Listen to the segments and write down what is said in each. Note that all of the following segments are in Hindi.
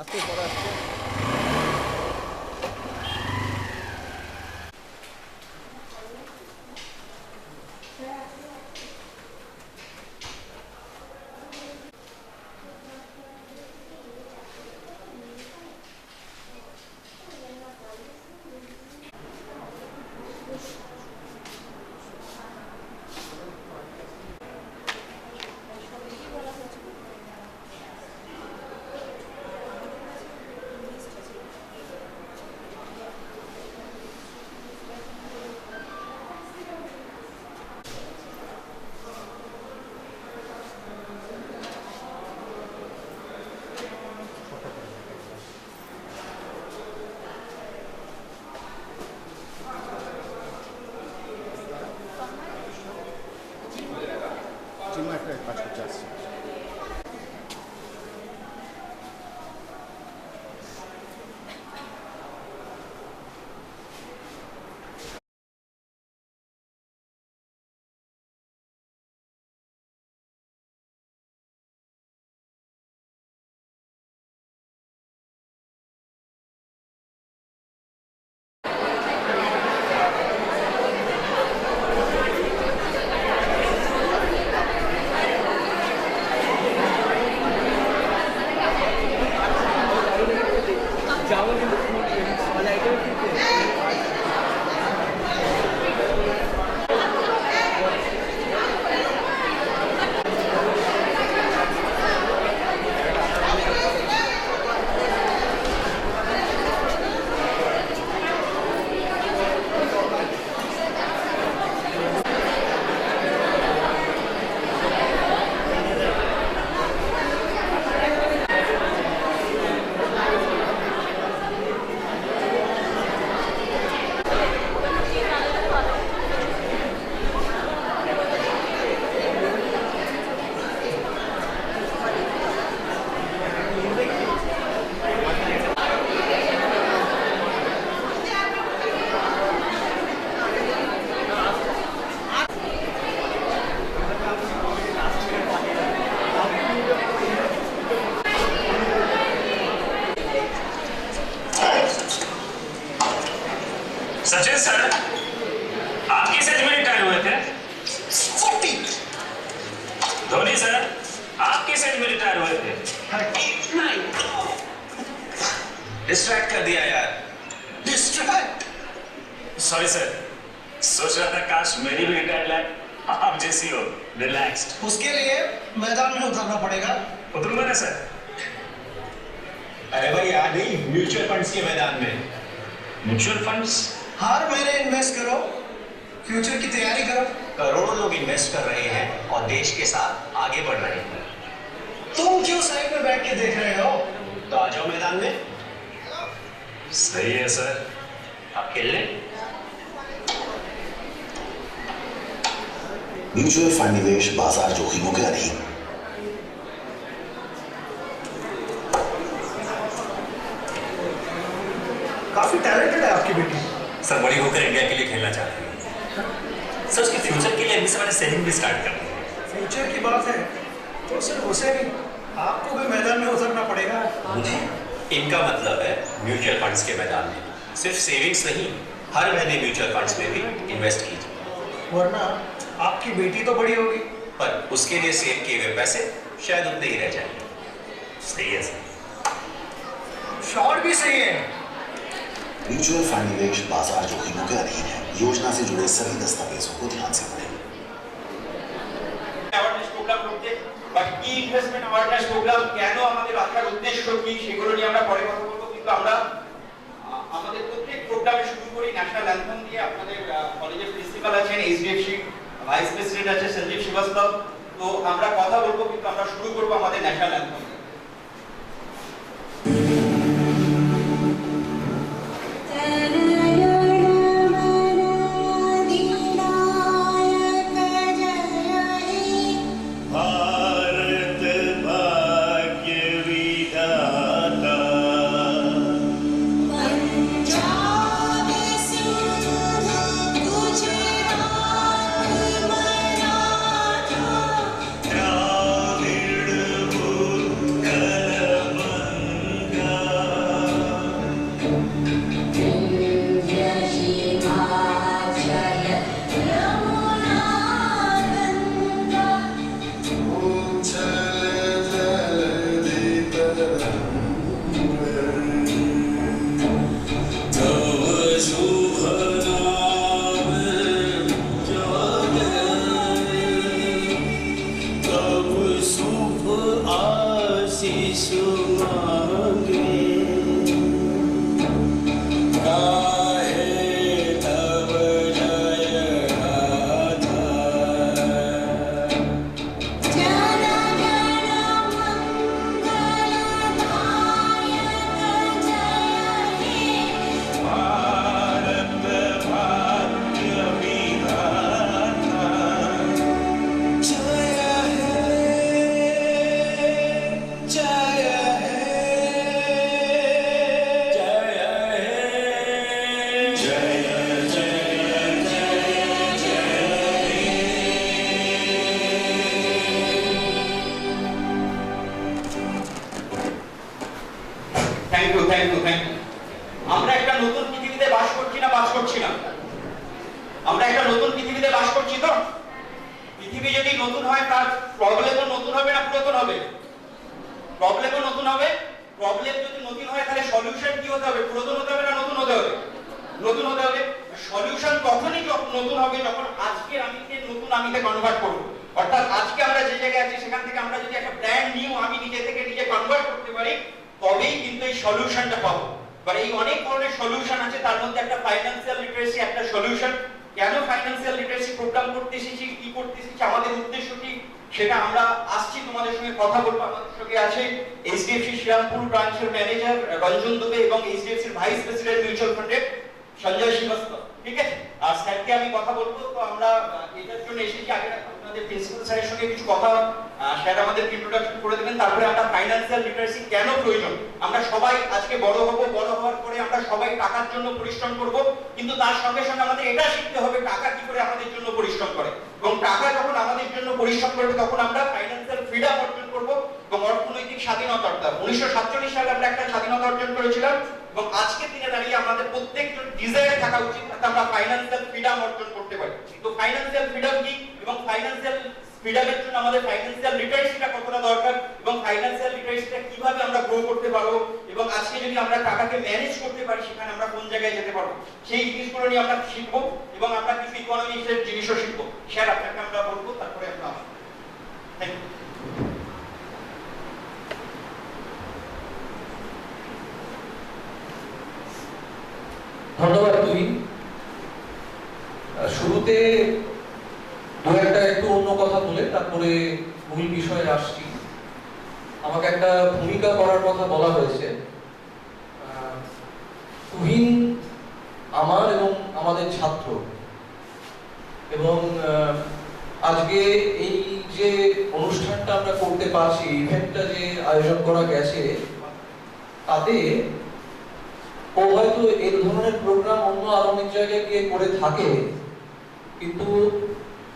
আসতে পরে আসছে। চিন্ময় একটা কাজ করতে আসছে। सचिन सर, आप किस एज में रिटायर हुए थे? 40। धोनी सर, आप किस एज में रिटायर हुए थे? 39। डिस्ट्रैक्ट कर दिया यार। डिस्ट्रैक्ट? सॉरी सर, सोच रहा था काश मेरी भी रिटायर लाइफ आप जैसी हो, रिलैक्स्ड। उसके लिए मैदान में उतरना पड़ेगा। उतरूंगा ना सर। अरे भाई यार नहीं, म्यूचुअल फंड्स के मैदान में। Mutual funds? हर महीने इन्वेस्ट करो, फ्यूचर की तैयारी करो। करोड़ों लोग इन्वेस्ट कर रहे हैं और देश के साथ आगे बढ़ रहे हैं। तुम क्यों साइड में बैठ के देख रहे हो? तो आ जाओ मैदान में। सही है सर, आप खेल लें। म्यूचुअल फंड निवेश बाजार जोखिमों के अधीन। काफी टैलेंटेड है आपकी बेटी। सर बड़ी होकर इंडिया के लिए खेलना चाहती है। सर उसके फ्यूचर के लिए अभी से मैंने सेविंग भी स्टार्ट कर दी है। फ्यूचर की बात है तो सिर्फ उसे नहीं, आपको भी मैदान में उतरना पड़ेगा। इनका मतलब है म्यूचुअल फंड्स के मैदान में सिर्फ सेविंग्स नहीं, हर महीने म्यूचुअल फंड्स में भी इन्वेस्ट कीजिए। वरना आपकी बेटी तो बड़ी होगी, पर उसके लिए सेव किए हुए पैसे शायद उतने ही रह जाएंगे। सही है सर। शॉर्ट भी सही है। म्यूचुअल फंड निवेश बाजार जोखिमों के अधीन है। योजना से जुड़े सभी दस्तावेजों को ध्यान से पढ़ें। অ্যাওয়ারনেস প্রোগ্রাম করতে বা কি ইনভেস্টমেন্ট অ্যাওয়ারনেস প্রোগ্রাম কেন আমাদের রাখার উদ্দেশ্য কি সেগুলো নিয়ে আমরা পরে কথা বলবো, কিন্তু আমরা আমাদের প্রত্যেক প্রোগ্রামে শুরু করি ন্যাশনাল অ্যান্থেম দিয়ে। আপনাদের কলেজের প্রিন্সিপাল আছেন, এইচডিএফসি ভাইস প্রেসিডেন্ট আছে সঞ্জীব শ্রীবাস্তব, তো আমরা কথা বলবো, কিন্তু আমরা শুরু করবো আমাদের ন্যাশনাল অ্যান্থেম দিয়ে। Thank you. আমরা একটা নতুন পৃথিবীতে বাস করছি না বাস করছি না? আমরা একটা নতুন পৃথিবীতে বাস করছি তো? পৃথিবী যদি নতুন হয় তার প্রবলেমও নতুন হবে না পুরাতন হবে? প্রবলেমও নতুন হবে। প্রবলেম যদি নতুন হয় তাহলে সলিউশন কি হতে হবে? পুরাতন হতে হবে না নতুন হতে হবে? নতুন হতে হবে। সলিউশন তখনই নতুন হবে যখন আজকের আমিকে নতুন আমিতে কনভার্ট করব। অর্থাৎ আজকে আমরা যে জায়গায় আছি সেখান থেকে আমরা যদি একটা ব্র্যান্ড নিউ আমি নিজে থেকে নিজে কনভার্ট করতে পারি তবেই কিন্তু এই সলিউশনটা পাবো। মানে এই অনেক ধরনের সলিউশন আছে, তার মধ্যে একটা ফাইন্যান্সিয়াল লিটারেসি একটা সলিউশন। কেন ফাইন্যান্সিয়াল লিটারেসি প্রোগ্রাম করতে এসেছি, কি করতে এসেছি, আমাদের উদ্দেশ্য কি, সেটা আমরা আসছি তোমাদের সঙ্গে কথা বলবো। আমাদের সঙ্গে আছে এইচডিএফসি শ্রীরামপুর ব্রাঞ্চের ম্যানেজার রঞ্জন দুবে এবং এইচডিএফসির ভাইস প্রেসিডেন্ট মিউচুয়াল ফান্ডের সঞ্জয় শ্রীবাস্তব। ঠিক আছে, আর স্যারকে আমি কথা বলবো। তো আমরা এটার জন্য এসেছি, আগে আপনাদের প্রিন্সিপাল স্যারের সঙ্গে কিছু কথা স্যার আমাদের ইন্ট্রোডাকশন করে দেবেন, তারপরে আমরা ফাইন্যান্সিয়াল লিটারেসি কেন প্রয়োজন। আমরা সবাই আজকে বড় হব, বড় হওয়ার পরে আমরা সবাই টাকার জন্য পরিশ্রম করব, কিন্তু তার সঙ্গে সঙ্গে আমাদের এটা শিখতে হবে টাকা কি করে আমাদের জন্য পরিশ্রম করে, এবং টাকা যখন আমাদের জন্য পরিশ্রম করবে তখন আমরা ফাইন্যান্সিয়াল ফ্রিডম অর্জন করব এবং অর্থনৈতিক স্বাধীনতা। অর্থাৎ 1947 সালে আমরা একটা স্বাধীনতা অর্জন করেছিলাম এবং আজকের দিনে দাঁড়িয়ে আমাদের প্রত্যেকজন ডিজায়ার থাকা উচিত যাতে আমরা ফাইন্যান্সিয়াল ফ্রিডম অর্জন করতে পারি। তো ফাইন্যান্সিয়াল ফ্রিডম কি এবং ফাইন্যান্সিয়াল ফ্রিডমের জন্য আমাদের ফাইন্যান্সিয়াল লিটারেসিটা কতটা দরকার এবং ফাইন্যান্সিয়াল লিটারেসিটা কিভাবে আমরা গ্রো করতে পারবো, এবং আজকে যদি আমরা টাকাকে ম্যানেজ করতে পারি সেখানে আমরা কোন জায়গায় যেতে পারবো, সেই জিনিসগুলো নিয়ে আমরা শিখবো এবং আমরা কিছু ইকোনমিক্সের জিনিসও শিখবো। স্যার আপনাকে আমরা বলবো, তারপরে আমরা থ্যাংক ইউ। ধন্যবাদ তুই। শুরুতে দু একটা একটু অন্য কথা বলে তারপরে মূল বিষয়ে আসছি। আমাকে একটা ভূমিকা করার কথা বলা হয়েছে। তুহিন আমার এবং আমাদের ছাত্র, এবং আজকে এই যে অনুষ্ঠানটা আমরা করতে পারছি, ইভেন্টটা যে আয়োজন করা গেছে, তাতে ও হয়তো এই ধরনের প্রোগ্রাম অন্য আরো অনেক জায়গায় গিয়ে করে থাকে, কিন্তু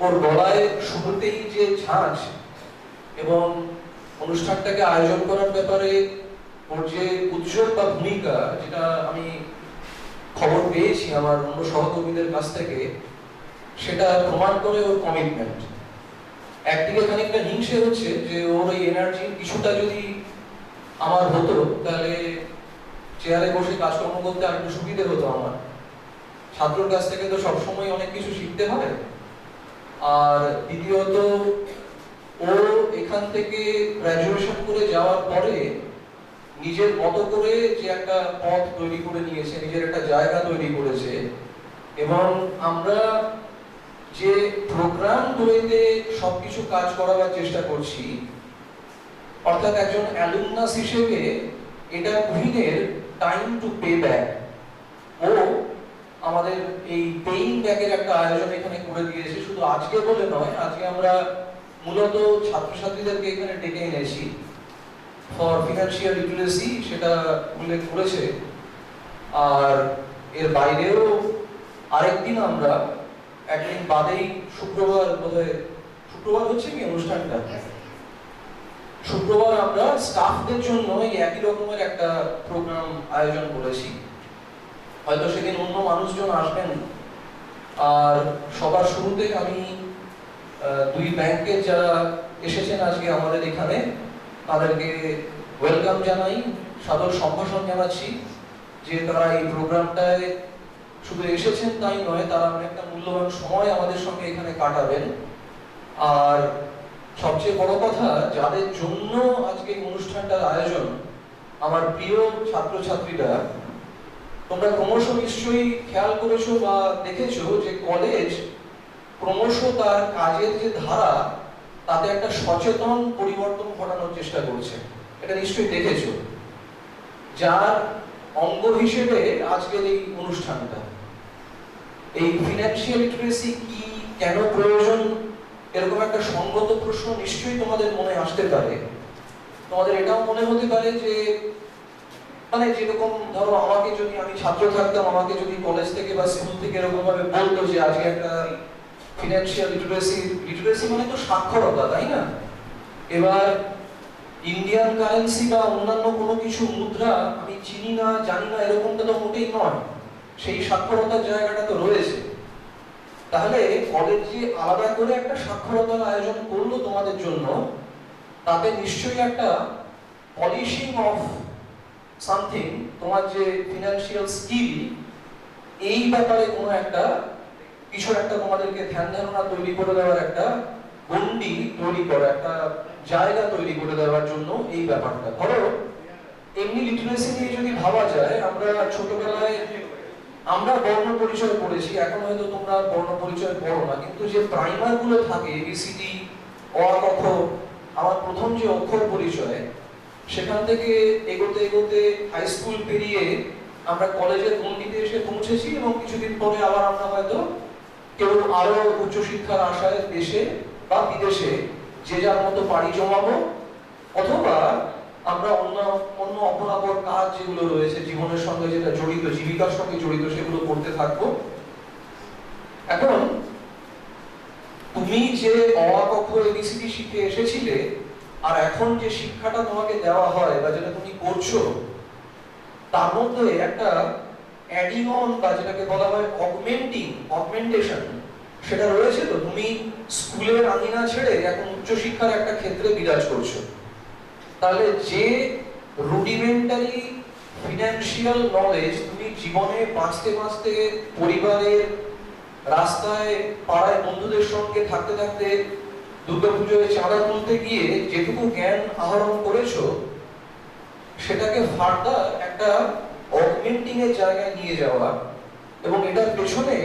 ওর গলায় শুরুতেই যে ঝাঁঝ এবং অনুষ্ঠানটাকে আয়োজন করার ব্যাপারে ওর যে উদ্যোগ বা ভূমিকা, যেটা আমি খবর পেয়েছি আমার অন্য সহকর্মীদের কাছ থেকে, সেটা প্রমাণ করে ওর কমিটমেন্ট। একদিকে খানিকটা হিংসে হচ্ছে যে ওর এই এনার্জি কিছুটা যদি আমার হতো তাহলে চেয়ারে বসে কাজকর্ম করতে আর একটু সুবিধে হতো আমার। ছাত্রর কাছ থেকে তো সবসময় অনেক কিছু শিখতে হয়। আর দ্বিতীয়ত, ও এখান থেকে গ্র্যাজুয়েশন করে যাওয়ার পরে নিজের মতো করে যে একটা পথ তৈরি করে নিয়েছে, নিজের একটা জায়গা তৈরি করেছে, এবং আমরা যে প্রোগ্রাম তৈরিতে সবকিছু কাজ করাবার চেষ্টা করছি, অর্থাৎ একজন অ্যালুমনাস হিসেবে এটা তুহিনের টাইম টু পে ব্যাক। ও আমাদের এই পেইং ব্যাকের একটা আয়োজন এখানে করে দিয়েছে। শুধু আজকে বলে নয়, আজকে আমরা মূলত ছাত্রছাত্রীদেরকে এখানে ডেকে এনেছি ফর ফিনান্সিয়াল লিটারেসি, সেটা উল্লেখ করেছে। আর এর বাইরেও আরেকদিন আমরা একদিন বাদেই শুক্রবার, বোধহয় শুক্রবার হচ্ছে কি অনুষ্ঠানটা, শুক্রবার আমরা স্টাফদের জন্য এই একই রকমের একটা প্রোগ্রাম আয়োজন করেছি। হয়তো সেদিন অন্য মানুষজন আসবেন। আর সবার শুরুতে আমি দুই ব্যাংকের যারা এসেছেন আজকে আমাদের এখানে, তাদেরকে ওয়েলকাম জানাই, সাদর সম্ভাষণ জানাচ্ছি যে তারা এই প্রোগ্রামটায় শুধু এসেছেন তাই নয়, তারা অনেকটা মূল্যবান সময় আমাদের সঙ্গে এখানে কাটাবেন। আর সবচেয়ে বড় কথা, যাদের জন্য আজকে এই অনুষ্ঠানটার আয়োজন, আমার প্রিয় ছাত্রছাত্রীরা, তোমরা ক্রমশ নিশ্চয়ই খেয়াল করেছো বা দেখেছো যে কলেজ ক্রমশ তার কাজের যে ধারা, তাতে একটা সচেতন পরিবর্তন ঘটানোর চেষ্টা করছে। এটা নিশ্চয়ই দেখেছো, যার অঙ্গ হিসেবে আজকের এই অনুষ্ঠানটা। এই ফিনান্সিয়াল লিটারেসি কি, কেন প্রয়োজন, এরকম একটা সঙ্গত প্রশ্ন নিশ্চয়ই তোমাদের মনে আসতে পারে। তোমাদের এটাও মনে হতে পারে যে মানে যেরকম ধরো আমাকে যদি, আমি ছাত্র থাকতাম, আমাকে যদি কলেজ থেকে বা স্কুল থেকে এরকম ভাবে বলতো যে আজকে একটা ফিনান্সিয়াল লিটারেসি মানে তো সাক্ষরতা, তাই না? এবার ইন্ডিয়ান কারেন্সি বা অন্যান্য কোনো কিছু মুদ্রা আমি চিনি না, জানি না, এরকমটা তো মোটেই নয়। সেই সাক্ষরতার জায়গাটা তো রয়েছে। তাহলে কলেজ যে আলাদা করে একটা সাক্ষরতার আয়োজন করলো তোমাদের জন্য, তাতে নিশ্চয়ই একটা পলিশিং অফ সামথিং, তোমার যে ফিনান্সিয়াল স্কিল, এই ব্যাপারে কোনো একটা কিছু একটা তোমাদেরকে ধ্যান ধারণা তৈরি করে দেওয়ার একটা গণ্ডি তৈরি করা, একটা জায়গা তৈরি করে দেওয়ার জন্য এই ব্যাপারটা। ধরো এমনি লিটারেসি নিয়ে যদি ভাবা যায়, আমরা ছোটবেলায় আমরা বর্ণ পরিচয় পড়েছি, এখন হয়তো তোমরা বর্ণ পরিচয় পড়ো না, কিন্তু যে প্রাইমার গুলো থাকে এবিসিডি, অ আ ক খ, আমার প্রথম যে অক্ষর পরিচয়, সেখান থেকে এগোতে এগোতে হাই স্কুল পেরিয়ে আমরা কলেজের গণ্ডিতে এসে পৌঁছেছি, এবং কিছুদিন পরে আবার আমরা হয়তো কেউ আরো উচ্চশিক্ষার আশায় দেশে বা বিদেশে যে যার মতো পাড়ি জমাবো, অথবা আমরা অন্য অন্য অপরাপর কাজ যেগুলো রয়েছে জীবনের সঙ্গে যেটা জড়িত, জীবিকার সঙ্গে জড়িত, সেগুলো করতে থাকবো। এখন তুমি যে অ আ ক খ এবিসিডি শিখে এসেছিলে, আর এখন যে শিক্ষাটা তোমাকে দেওয়া হয় বা যেটা তুমি করছো, তার মধ্যে একটা অ্যাডিং অন বা যেটাকে বলা হয় অগমেন্টেশন, সেটা রয়েছে। তো তুমি স্কুলের আঙিনা ছেড়ে এখন উচ্চশিক্ষার একটা ক্ষেত্রে বিরাজ করছো। তাহলে যে রুডিমেন্টারি ফিনান্সিয়াল নলেজ তুমি জীবনে বাঁচতে বাঁচতে, পরিবারের, রাস্তায়, পাড়ায় বন্ধুদের সঙ্গে থাকতে থাকতে, দুর্গাপুজোয় চাঁদা তুলতে গিয়ে যেটুকু জ্ঞান আহরণ করেছো, সেটাকে ফার্দার একটা অগমেন্টিং এর জায়গায় নিয়ে যাওয়া, এবং এটার পেছনে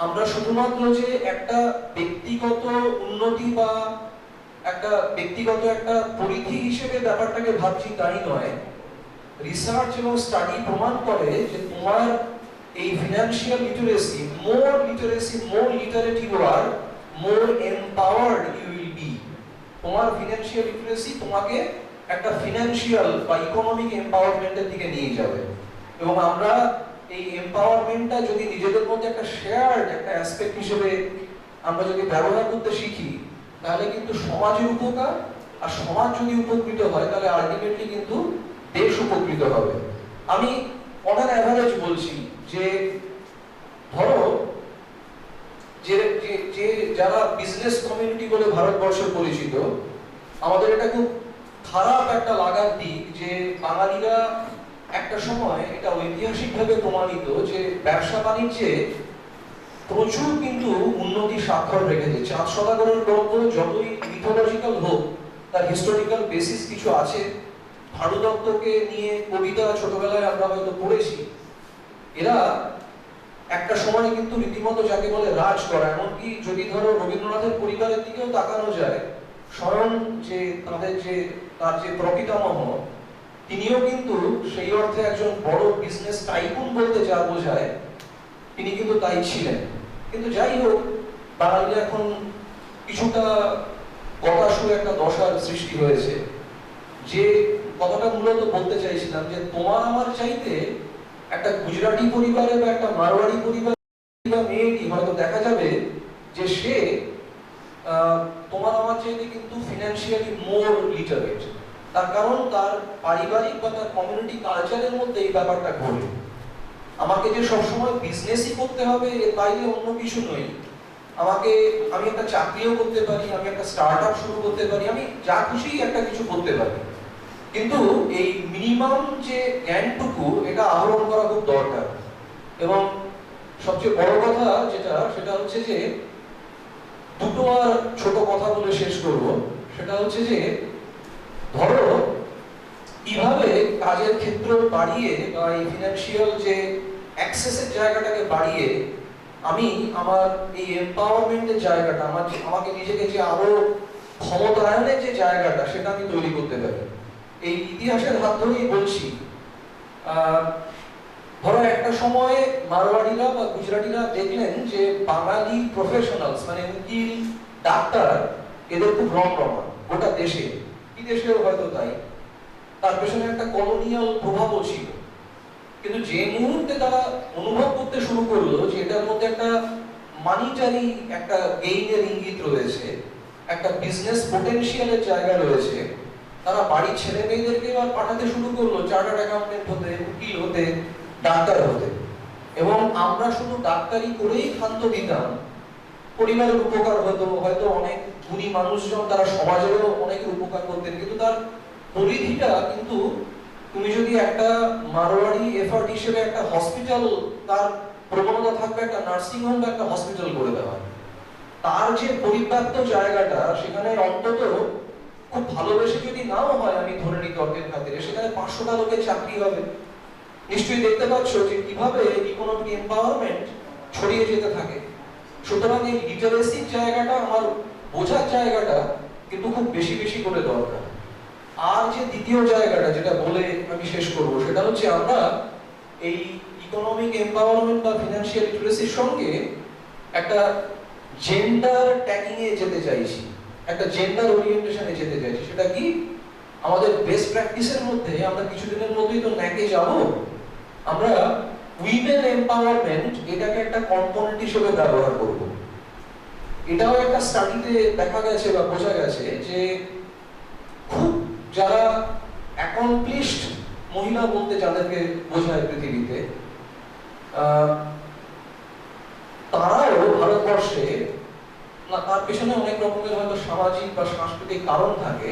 আমরা শুধুমাত্র যে একটা ব্যক্তিগত উন্নতি বা একটা ব্যক্তিগত একটা পরিধি হিসেবে ব্যাপারটাকে ভাবছি তাই নয়। রিসার্চ এবং স্টাডি প্রমাণ করে যে তোমার এই financial literacy, more literate you are, more empowered you will be. তোমার ফিনান্সিয়াল লিটারেসি তোমাকে একটা ফিনান্সিয়াল বা ইকোনমিক এম্পাওয়ারমেন্টের দিকে নিয়ে যাবে, এবং আমরা এই এম্পাওয়ারমেন্টটা যদি নিজেদের মধ্যে একটা শেয়ার্ড একটা অ্যাসপেক্ট হিসেবে আমরা যদি ব্যবহার করতে শিখি, তাহলে কিন্তু সমাজের উপকার, আর সমাজ যদি উপকৃত হয় তাহলে আলটিমেটলি কিন্তু দেশ উপকৃত হবে। আমি অন অ্যান অ্যাভারেজ বলছি যে ধরো যে যারা বিজনেস কমিউনিটি বলে ভারতবর্ষে পরিচিত, আমাদের এটা খুব খারাপ একটা লাগার দিক যে বাঙালিরা একটা সময়, এটা ঐতিহাসিকভাবে প্রমাণিত, যে ব্যবসা বাণিজ্যে প্রচুর কিন্তু উন্নতি স্বাক্ষর রেখেছে। চাঁদ সদাগরের গল্প যতই মিথোলজিক্যাল হোক, তার হিস্টোরিক্যাল বেসিস কিছু আছে। ভানু দত্তকে নিয়ে কবিতা ছোটবেলায় আমরা হয়তো পড়েছি। এরা একটা সময় কিন্তু রীতিমতো যাকে বলে রাজ করা, এমনকি যদি ধরো রবীন্দ্রনাথের পরিবারের দিকেও তাকানো যায়, স্বয়ং যে তার যে প্রপিতামহ, তিনিও কিন্তু সেই অর্থে একজন বড় বিজনেস টাইকুন বলতে যা বোঝায়, তিনি কিন্তু তাই ছিলেন। কিন্তু যাই হোক, বাঙালিরা এখন কিছুটা গতাসুর একটা দশার সৃষ্টি হয়েছে। যে কথাটা মূলত বলতে চাইছিলাম, যে তোমার আমার চাইতে একটা গুজরাটি পরিবারে বা একটা মারোয়াড়ি পরিবারে বা মেয়েটি হয়তো দেখা যাবে যে সে তোমার আমার চাইতে কিন্তু ফিনান্সিয়ালি মোর লিটারেট। তার কারণ তার পারিবারিক বা তার কমিউনিটি কালচারের মধ্যে এই ব্যাপারটা ঘটে। আমাকে যে সবসময় বিজনেসই করতে হবে এর বাইরে অন্য কিছু নই। আমি একটা চাকরিও করতে পারি, আমি একটা স্টার্ট আপ শুরু করতে পারি, আমি যা খুশি একটা কিছু করতে পারি, কিন্তু এই মিনিমাম যে জ্ঞানটুকু এটা আহরণ করা খুব দরকার। এবং সবচেয়ে বড় কথা সেটা হচ্ছে যে, দুটো আর ছোট কথা বলে শেষ করব। সেটা হচ্ছে যে ধরো কিভাবে কাজের ক্ষেত্র বাড়িয়ে বা এই ফিনান্সিয়াল যে অ্যাক্সেসের জায়গাটাকে বাড়িয়ে আমি আমার এই এম্পাওয়ারমেন্টের জায়গাটা, আমাকে নিজেকে যে আরো ক্ষমতায়নের যে জায়গাটা, সেটা আমি তৈরি করতে পারি। এই ইতিহাসের হাত ধরেই বলছি, ধরো একটা সময় মারোয়াড়িরা বা গুজরাটিরা দেখলেন যে বাঙালি প্রফেশনালস, মানে উকিল, ডাক্তার, এদের খুব রমরমা গোটা দেশে, বিদেশেও হয়তো তাই। তার পেছনে একটা কলোনিয়াল প্রভাবও ছিল। কিন্তু যে মুহূর্তে তারা অনুভব করতে শুরু করলো যে এটার মধ্যে একটা মানিটারি একটা গেইনের ইঙ্গিত রয়েছে, একটা বিজনেস পোটেনশিয়ালের জায়গা রয়েছে, তারা বাড়ির ছেলে মেয়েদেরকে এবার পাঠাতে শুরু করলো চার্টার্ড অ্যাকাউন্টেন্ট হতে, উকিল হতে, ডাক্তার হতে। এবং আমরা শুধু ডাক্তারি করেই ক্ষান্ত দিতাম, পরিবারের উপকার হতো, হয়তো অনেক গুণী মানুষজন তারা সমাজেরও অনেক উপকার করতেন, কিন্তু তার পরিধিটা কিন্তু তুমি যদি একটা মারোয়াড়ি এফার্ট হিসেবে একটা হসপিটাল, তার প্রবণতা থাকবে একটা নার্সিং হোম বা একটা হসপিটাল করে দেওয়া, তার যে পরিব্যাপ্ত জায়গাটা সেখানে অন্তত খুব ভালোবেসে যদি নাও হয়, আমি ধরে নিই তর্কের খাতিরে, সেখানে 500টা লোকের চাকরি হবে। নিশ্চয়ই দেখতে পাচ্ছ যে কিভাবে ইকোনমিক এম্পাওয়ারমেন্ট ছড়িয়ে যেতে থাকে। সুতরাং এই লিটারেসির জায়গাটা, আমার বোঝার জায়গাটা কিন্তু খুব বেশি বেশি করে দরকার। আর যে দ্বিতীয় জায়গাটা যেটা বলে আমি শেষ করব, সেটা হচ্ছে আমরা এই ইকোনমিক এম্পাওয়ারমেন্ট বা ফিনান্সিয়াল লিটারেসির সঙ্গে একটা জেন্ডার ট্যাগিং এ যেতে চাইছি, একটা জেন্ডার ওরিয়েন্টেশনে যেতে চাইছি। সেটা কি? আমাদের বেস্ট প্র্যাকটিসের মধ্যে আমরা কিছুদিনের মধ্যেই তো ন্যাকে যাব, আমরা উইমেন এম্পাওয়ারমেন্ট এটাকে একটা কম্পোনেন্ট হিসেবে ব্যবহার করব। এটাও একটা স্টাডিতে দেখা গেছে বা বোঝা গেছে যে খুব যারা অ্যাকমপ্লিশড মহিলা বলতে যাদেরকে বোঝায় পৃথিবীতে, তারাও ভারতবর্ষে, না তার পেছনে অনেক রকমের হয়তো সামাজিক বা সাংস্কৃতিক কারণ থাকে,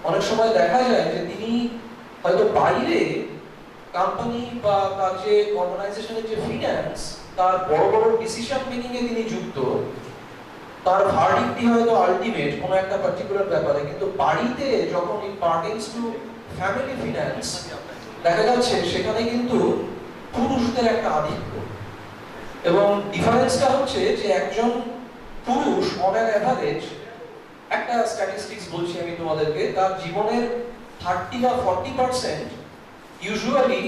অনেক সময় দেখা যায় যে তিনি হয়তো বাইরে কোম্পানি বা তার যে অর্গানাইজেশনের যে ফিন্যান্স, তার বড় বড় ডিসিশন মেকিং এ তিনি যুক্ত, তার ভার্ডিক্টই হয়তো আলটিমেট কোনো একটা পার্টিকুলার ব্যাপারে, কিন্তু বাড়িতে যখন ইট পার্টেন্স টু ফ্যামিলি ফিন্যান্স, দেখা যাচ্ছে সেখানে কিন্তু পুরুষদের একটা আধিক্য। এবং ডিফারেন্সটা হচ্ছে যে একজন পুরুষ অন অ্যান অ্যাভারেজ, একটা স্ট্যাটিস্টিক্স বলছি আমি তোমাদেরকে, তার জীবনের 30 বা 40% ইউজুয়ালি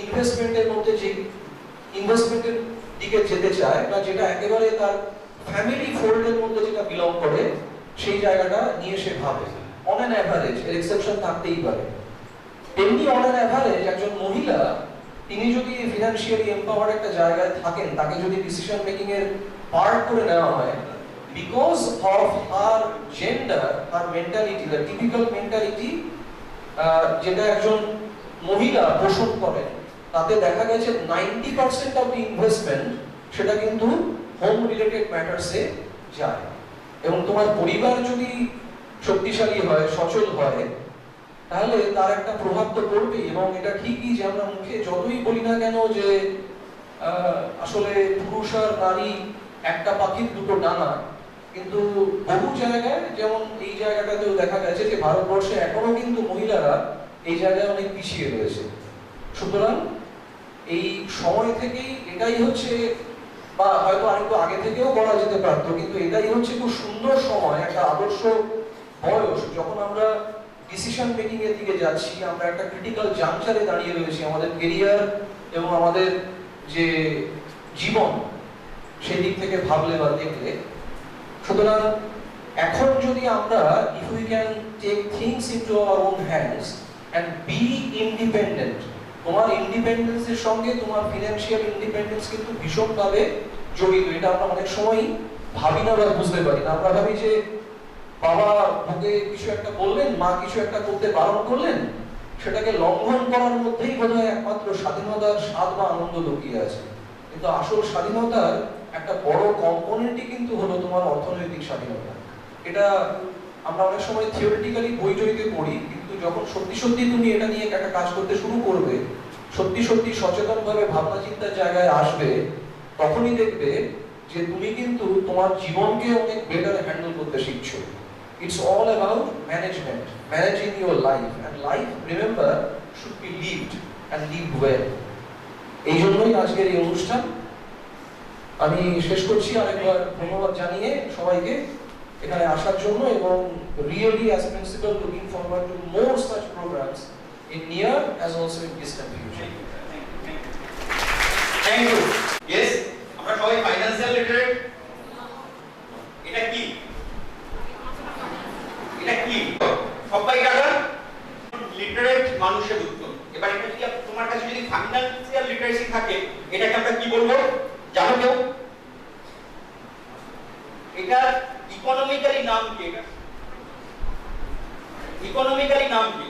ইনভেস্টমেন্টের মধ্যে, যে ইনভেস্টমেন্টের দিকে যেতে চায় বা যেটা একেবারে তার ফ্যামিলি ফোল্ডের মধ্যে যেটা বিলং করে, সেই জায়গাটা নিয়ে সে ভাবে। অন অ্যান অ্যাভারেজ, এর এক্সেপশন থাকতেই পারে। এমনি অন অ্যান অ্যাভারেজ একজন মহিলা, তিনি যদি ফিনান্সিয়ালি এম্পাওয়ার্ড একটা জায়গায় থাকেন, তাকে যদি ডিসিশন মেকিং এর পার্ট করে নেওয়া হয়, because of her gender, her mentality, the typical mentality যেটা একজন মহিলা পোষণ করেন, তাতে দেখা গেছে 90% অফ দি ইনভেস্টমেন্ট সেটা কিন্তু হোম রিলেটেড ম্যাটারসে যায়। এবং তোমার পরিবার যদি শক্তিশালী হয়, সচল হয়, তাহলে তার একটা প্রভাব তো পড়বেই। এবং এটা ঠিকই যে আমরা মুখে যতই বলি না কেন যে আসলে পুরুষ আর নারী একটা পাখির দুটো ডানা, কিন্তু বহু জায়গায়, যেমন এই জায়গাটাতেও দেখা গেছে যে ভারতবর্ষে এখনো কিন্তু মহিলারা এই জায়গায় অনেক পিছিয়ে রয়েছে। সুতরাং এই সময় থেকেই এটাই হচ্ছে, বা হয়তো আরেকটু আগে থেকেও করা যেতে পারতো, কিন্তু এটাই হচ্ছে খুব সুন্দর সময়, একটা আদর্শ বয়স, যখন আমরা ডিসিশন মেকিং এর দিকে যাচ্ছি, আমরা একটা ক্রিটিক্যাল জাংচারে দাঁড়িয়ে রয়েছি আমাদের কেরিয়ার এবং আমাদের যে জীবন, সেই দিক থেকে ভাবলে বা দেখলে। সুতরাং এখন যদি আমরা, if we can take things into our own hands and be independent, তোমার ইন্ডিপেন্ডেন্সের সঙ্গে তোমার ফিনান্সিয়াল ইন্ডিপেন্ডেন্স কিন্তু ভীষণভাবে জড়িত। এটা আমরা অনেক সময় ভাবি না বা বুঝতে পারি না। আমরা ভাবি যে বাবা ওকে কিছু একটা বললেন, মা কিছু একটা করতে বারণ করলেন, সেটাকে লঙ্ঘন করার মধ্যেই বোধহয় একমাত্র স্বাধীনতার স্বাদ বা আনন্দ লুকিয়ে আছে। কিন্তু আসল স্বাধীনতার একটা বড় কম্পোনেন্টই কিন্তু হলো তোমার অর্থনৈতিক স্বাধীনতা। এটা আমরা অনেক সময় থিওরিটিক্যালি বই টইতে পড়ি, কিন্তু যখন সত্যি সত্যি তুমি এটা নিয়ে একটা কাজ করতে শুরু করবে, সত্যি সত্যি সচেতনভাবে ভাবনা চিন্তার জায়গায় আসবে, তখনই দেখবে যে তুমি কিন্তু তোমার জীবনকে অনেক বেটার হ্যান্ডেল করতে শিখছো। It's all about management, managing your life, and life, remember, should be lived and lived well. এই জন্যই আজকের এই অনুষ্ঠান। আমি শেষ করছি আরেকবার ধন্যবাদ জানিয়ে সবাইকে এখানে আসার জন্য, এবং really as principal looking forward to more such programs in near as also in distant future. Thank you. Yes, আমরা সবাই ফাইনান্সিয়াল লিটারেট। এটা কি? এটা কি? সবাই কাটা লিটারেট মানুষের উত্তর। এবার এটা যদি তোমার কাছে যদি ফাইনান্সিয়াল লিটারেসি থাকে, এটাকে আমরা কি বলবো জানো কেউ? এটা ইকোনমিক্যালি নাম কি? এটা ইকোনমিক্যালি নাম কি?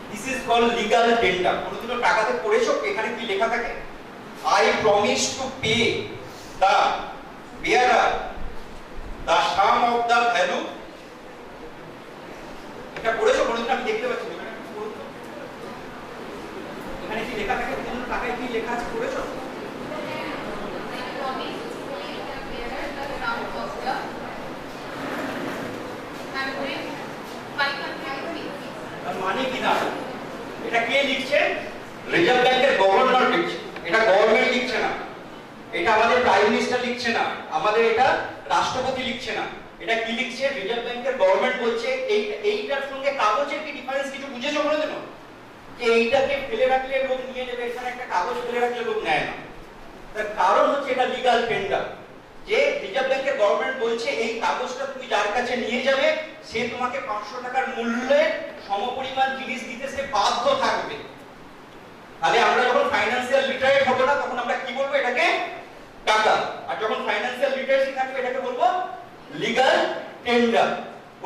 This is called legal tender. কোনোদিনও টাকাতে পড়েছো এখানে কি লেখা থাকে? I promise to pay the bearer the sum of the value। এটা পড়েছো কোনোদিন? আমি দেখতে পাচ্ছি এখানে কি লেখা থাকে? কোন টাকায় কি লেখা আছে পড়েছো? মানে কি না? এটা কে লিখছে? রিজার্ভ ব্যাংকের গভর্নর লিখছে। এটা গভর্নমেন্ট লিখছে না, এটা আমাদের প্রাইম মিনিস্টার লিখছে না, আমাদের এটা রাষ্ট্রপতি লিখছে না। এটা কি লিখছে? রিজার্ভ ব্যাংকের গভর্নমেন্ট বলছে এইটার সঙ্গে কাগজের কি ডিফারেন্স কিছু বুঝেছো কোনোদিন? যে এইটাকে ফেলে রাখলে লোক নিয়ে নেবে, এখানে একটা কাগজ ফেলে রাখলে লোক নেয় না। তার কারণ হচ্ছে এটা লিগ্যাল টেন্ডার। যে রিজার্ভ ব্যাংকের গভর্নমেন্ট বলছে এই কাগজটা তুমি যার কাছে নিয়ে যাবে সে তোমাকে 500 টাকার মূল্যে সমপরিমাণ জিনিস দিতে সে বাধ্য থাকবে। তাহলে আমরা যখন ফাইন্যান্সিয়াল লিটারেট হব না তখন আমরা কি বলবো? এটাকে টাকা। আর যখন ফাইন্যান্সিয়াল লিটারেসি থাকবে এটাকে বলবো লিগ্যাল টেন্ডার।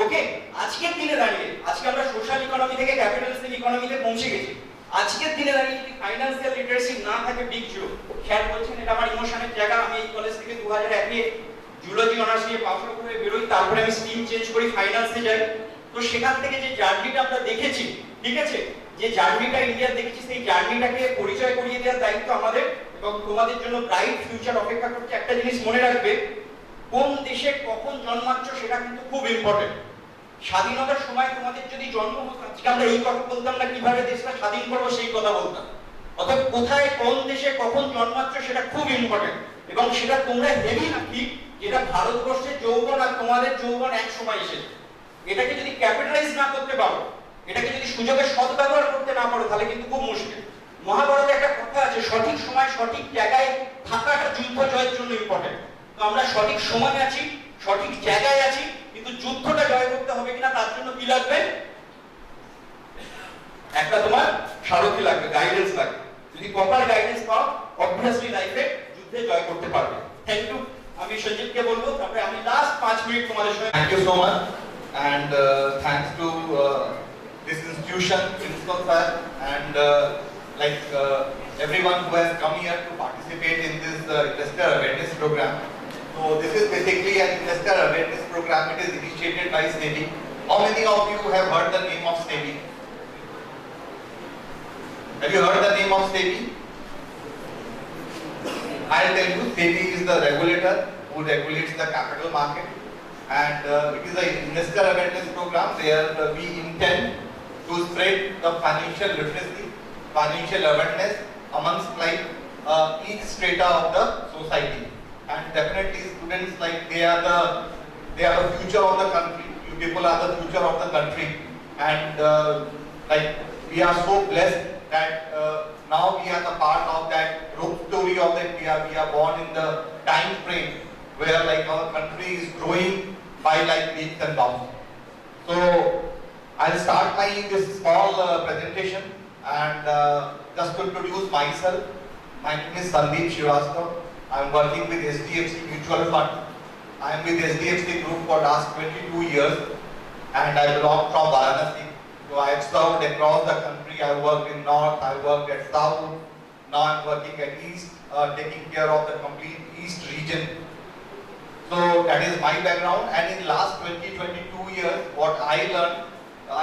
ওকে, আজকের দিনে দাঁড়িয়ে আজকে আমরা সোশ্যাল ইকোনমি থেকে ক্যাপিটালিস্টিক ইকোনমিতে পৌঁছে গেছি। আজকের দিনে দাঁড়িয়ে যদি ফাইন্যান্সিয়াল লিটারেসি না থাকে বিগ জিরো। খেয়াল করছেন এটা আমার ইমোশনের জায়গা। আমি এই কলেজ থেকে 2001 এ জুলজি অনার্স নিয়ে পাস আউট করে বেরোই, তারপরে আমি স্ট্রিম চেঞ্জ করি, ফাইন্যান্সে যাই। তো সেখান থেকে যে জার্নিটা আমরা দেখেছি, ঠিক আছে, যে জার্নিটা ইন্ডিয়ার দেখেছি, সেই জার্নিটাকে পরিচয় করিয়ে দেওয়ার দায়িত্ব আমাদের। এবং তোমাদের জন্য ব্রাইট ফিউচার অপেক্ষা করছে। একটা জিনিস মনে রাখবে, কোন দেশে কখন জন্মাচ্ছ সেটা কিন্তু খুব ইম্পর্টেন্ট। স্বাধীনতার সময় তোমাদের যদি জন্ম হতো আজকে আমরা এই কথা বলতাম না কিভাবে দেশটা স্বাধীন করবো, সেই কথা বলতাম। অর্থাৎ কোথায় কোন দেশে কখন জন্মাচ্ছ সেটা খুব ইম্পর্টেন্ট। এবং সেটা তোমরা হেভি নাকি যেটা ভারতবর্ষের যৌবন আর তোমাদের যৌবন এক সময় এসেছে। এটাকে যদি ক্যাপিটালাইজ না করতে পারো, এটাকে যদি সুযোগের সদ্ব্যবহার করতে না পারো তাহলে কিন্তু খুব মুশকিল। মহাভারতে একটা কথা আছে, সঠিক সময় সঠিক জায়গায় থাকাটা যুদ্ধ জয়ের জন্য ইম্পর্টেন্ট। তো আমরা সঠিক সময়ে আছি, সঠিক জায়গায় আছি, কিন্তু যুদ্ধটা জয় করতে হবে কিনা তার জন্য কি লাগবে? একটা তোমার সারথি লাগবে, গাইডেন্স লাগবে। যদি প্রপার গাইডেন্স পাও অবভিয়াসলি লাইফে যুদ্ধে জয় করতে পারবে। Thank you. আমি সঞ্জিতকে বলবো, তারপরে আমি লাস্ট 5 মিনিট তোমাদের সঙ্গে। Thank you so much, and thanks to this institution, Principal Sir, and everyone who has come here to participate in this investor awareness program. So this is basically an investor awareness program. It is initiated by SEBI. How many of you have heard the name of SEBI? Have you heard the name of SEBI? I'll tell you, SEBI is the regulator who regulates the capital market, and it is an investor awareness program where we intend to spread the financial literacy, financial awareness amongst each strata of the society. And definitely students, they are the future of the country. You people are the future of the country, and we are so blessed that now we are the part of that growth story of that we are born in the time frame where our country is growing by leaps and bounds. So I'll start this small presentation, and just to introduce myself. My name is Sandeep Srivastava. I'm working with SDFC Mutual Fund. I am with SDFC Group for last 22 years, and I belong from Varanasi. So I have served across the country. I worked in North, I worked at South. Now I'm working at East, taking care of the complete East region. So that is my background, and in last 22 years, what I learned,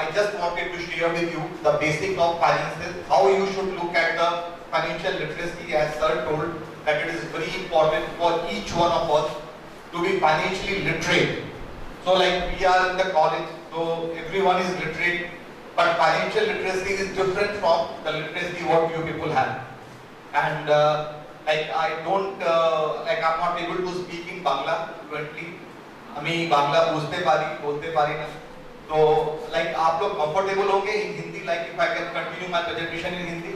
I just wanted to share with you the basic of finances, how you should look at the financial literacy, as Sir told, that it is very important for each one of us to be financially literate. So we are in the college, so everyone is literate, but financial literacy is different from the literacy what you people have. And I don't, I'm not able to speak in Bangla fluently. আমি বাংলা বুঝতে পারি, বলতে পারি না। তো आप लोग comfortable होंगे in Hindi, if I can continue my presentation in Hindi?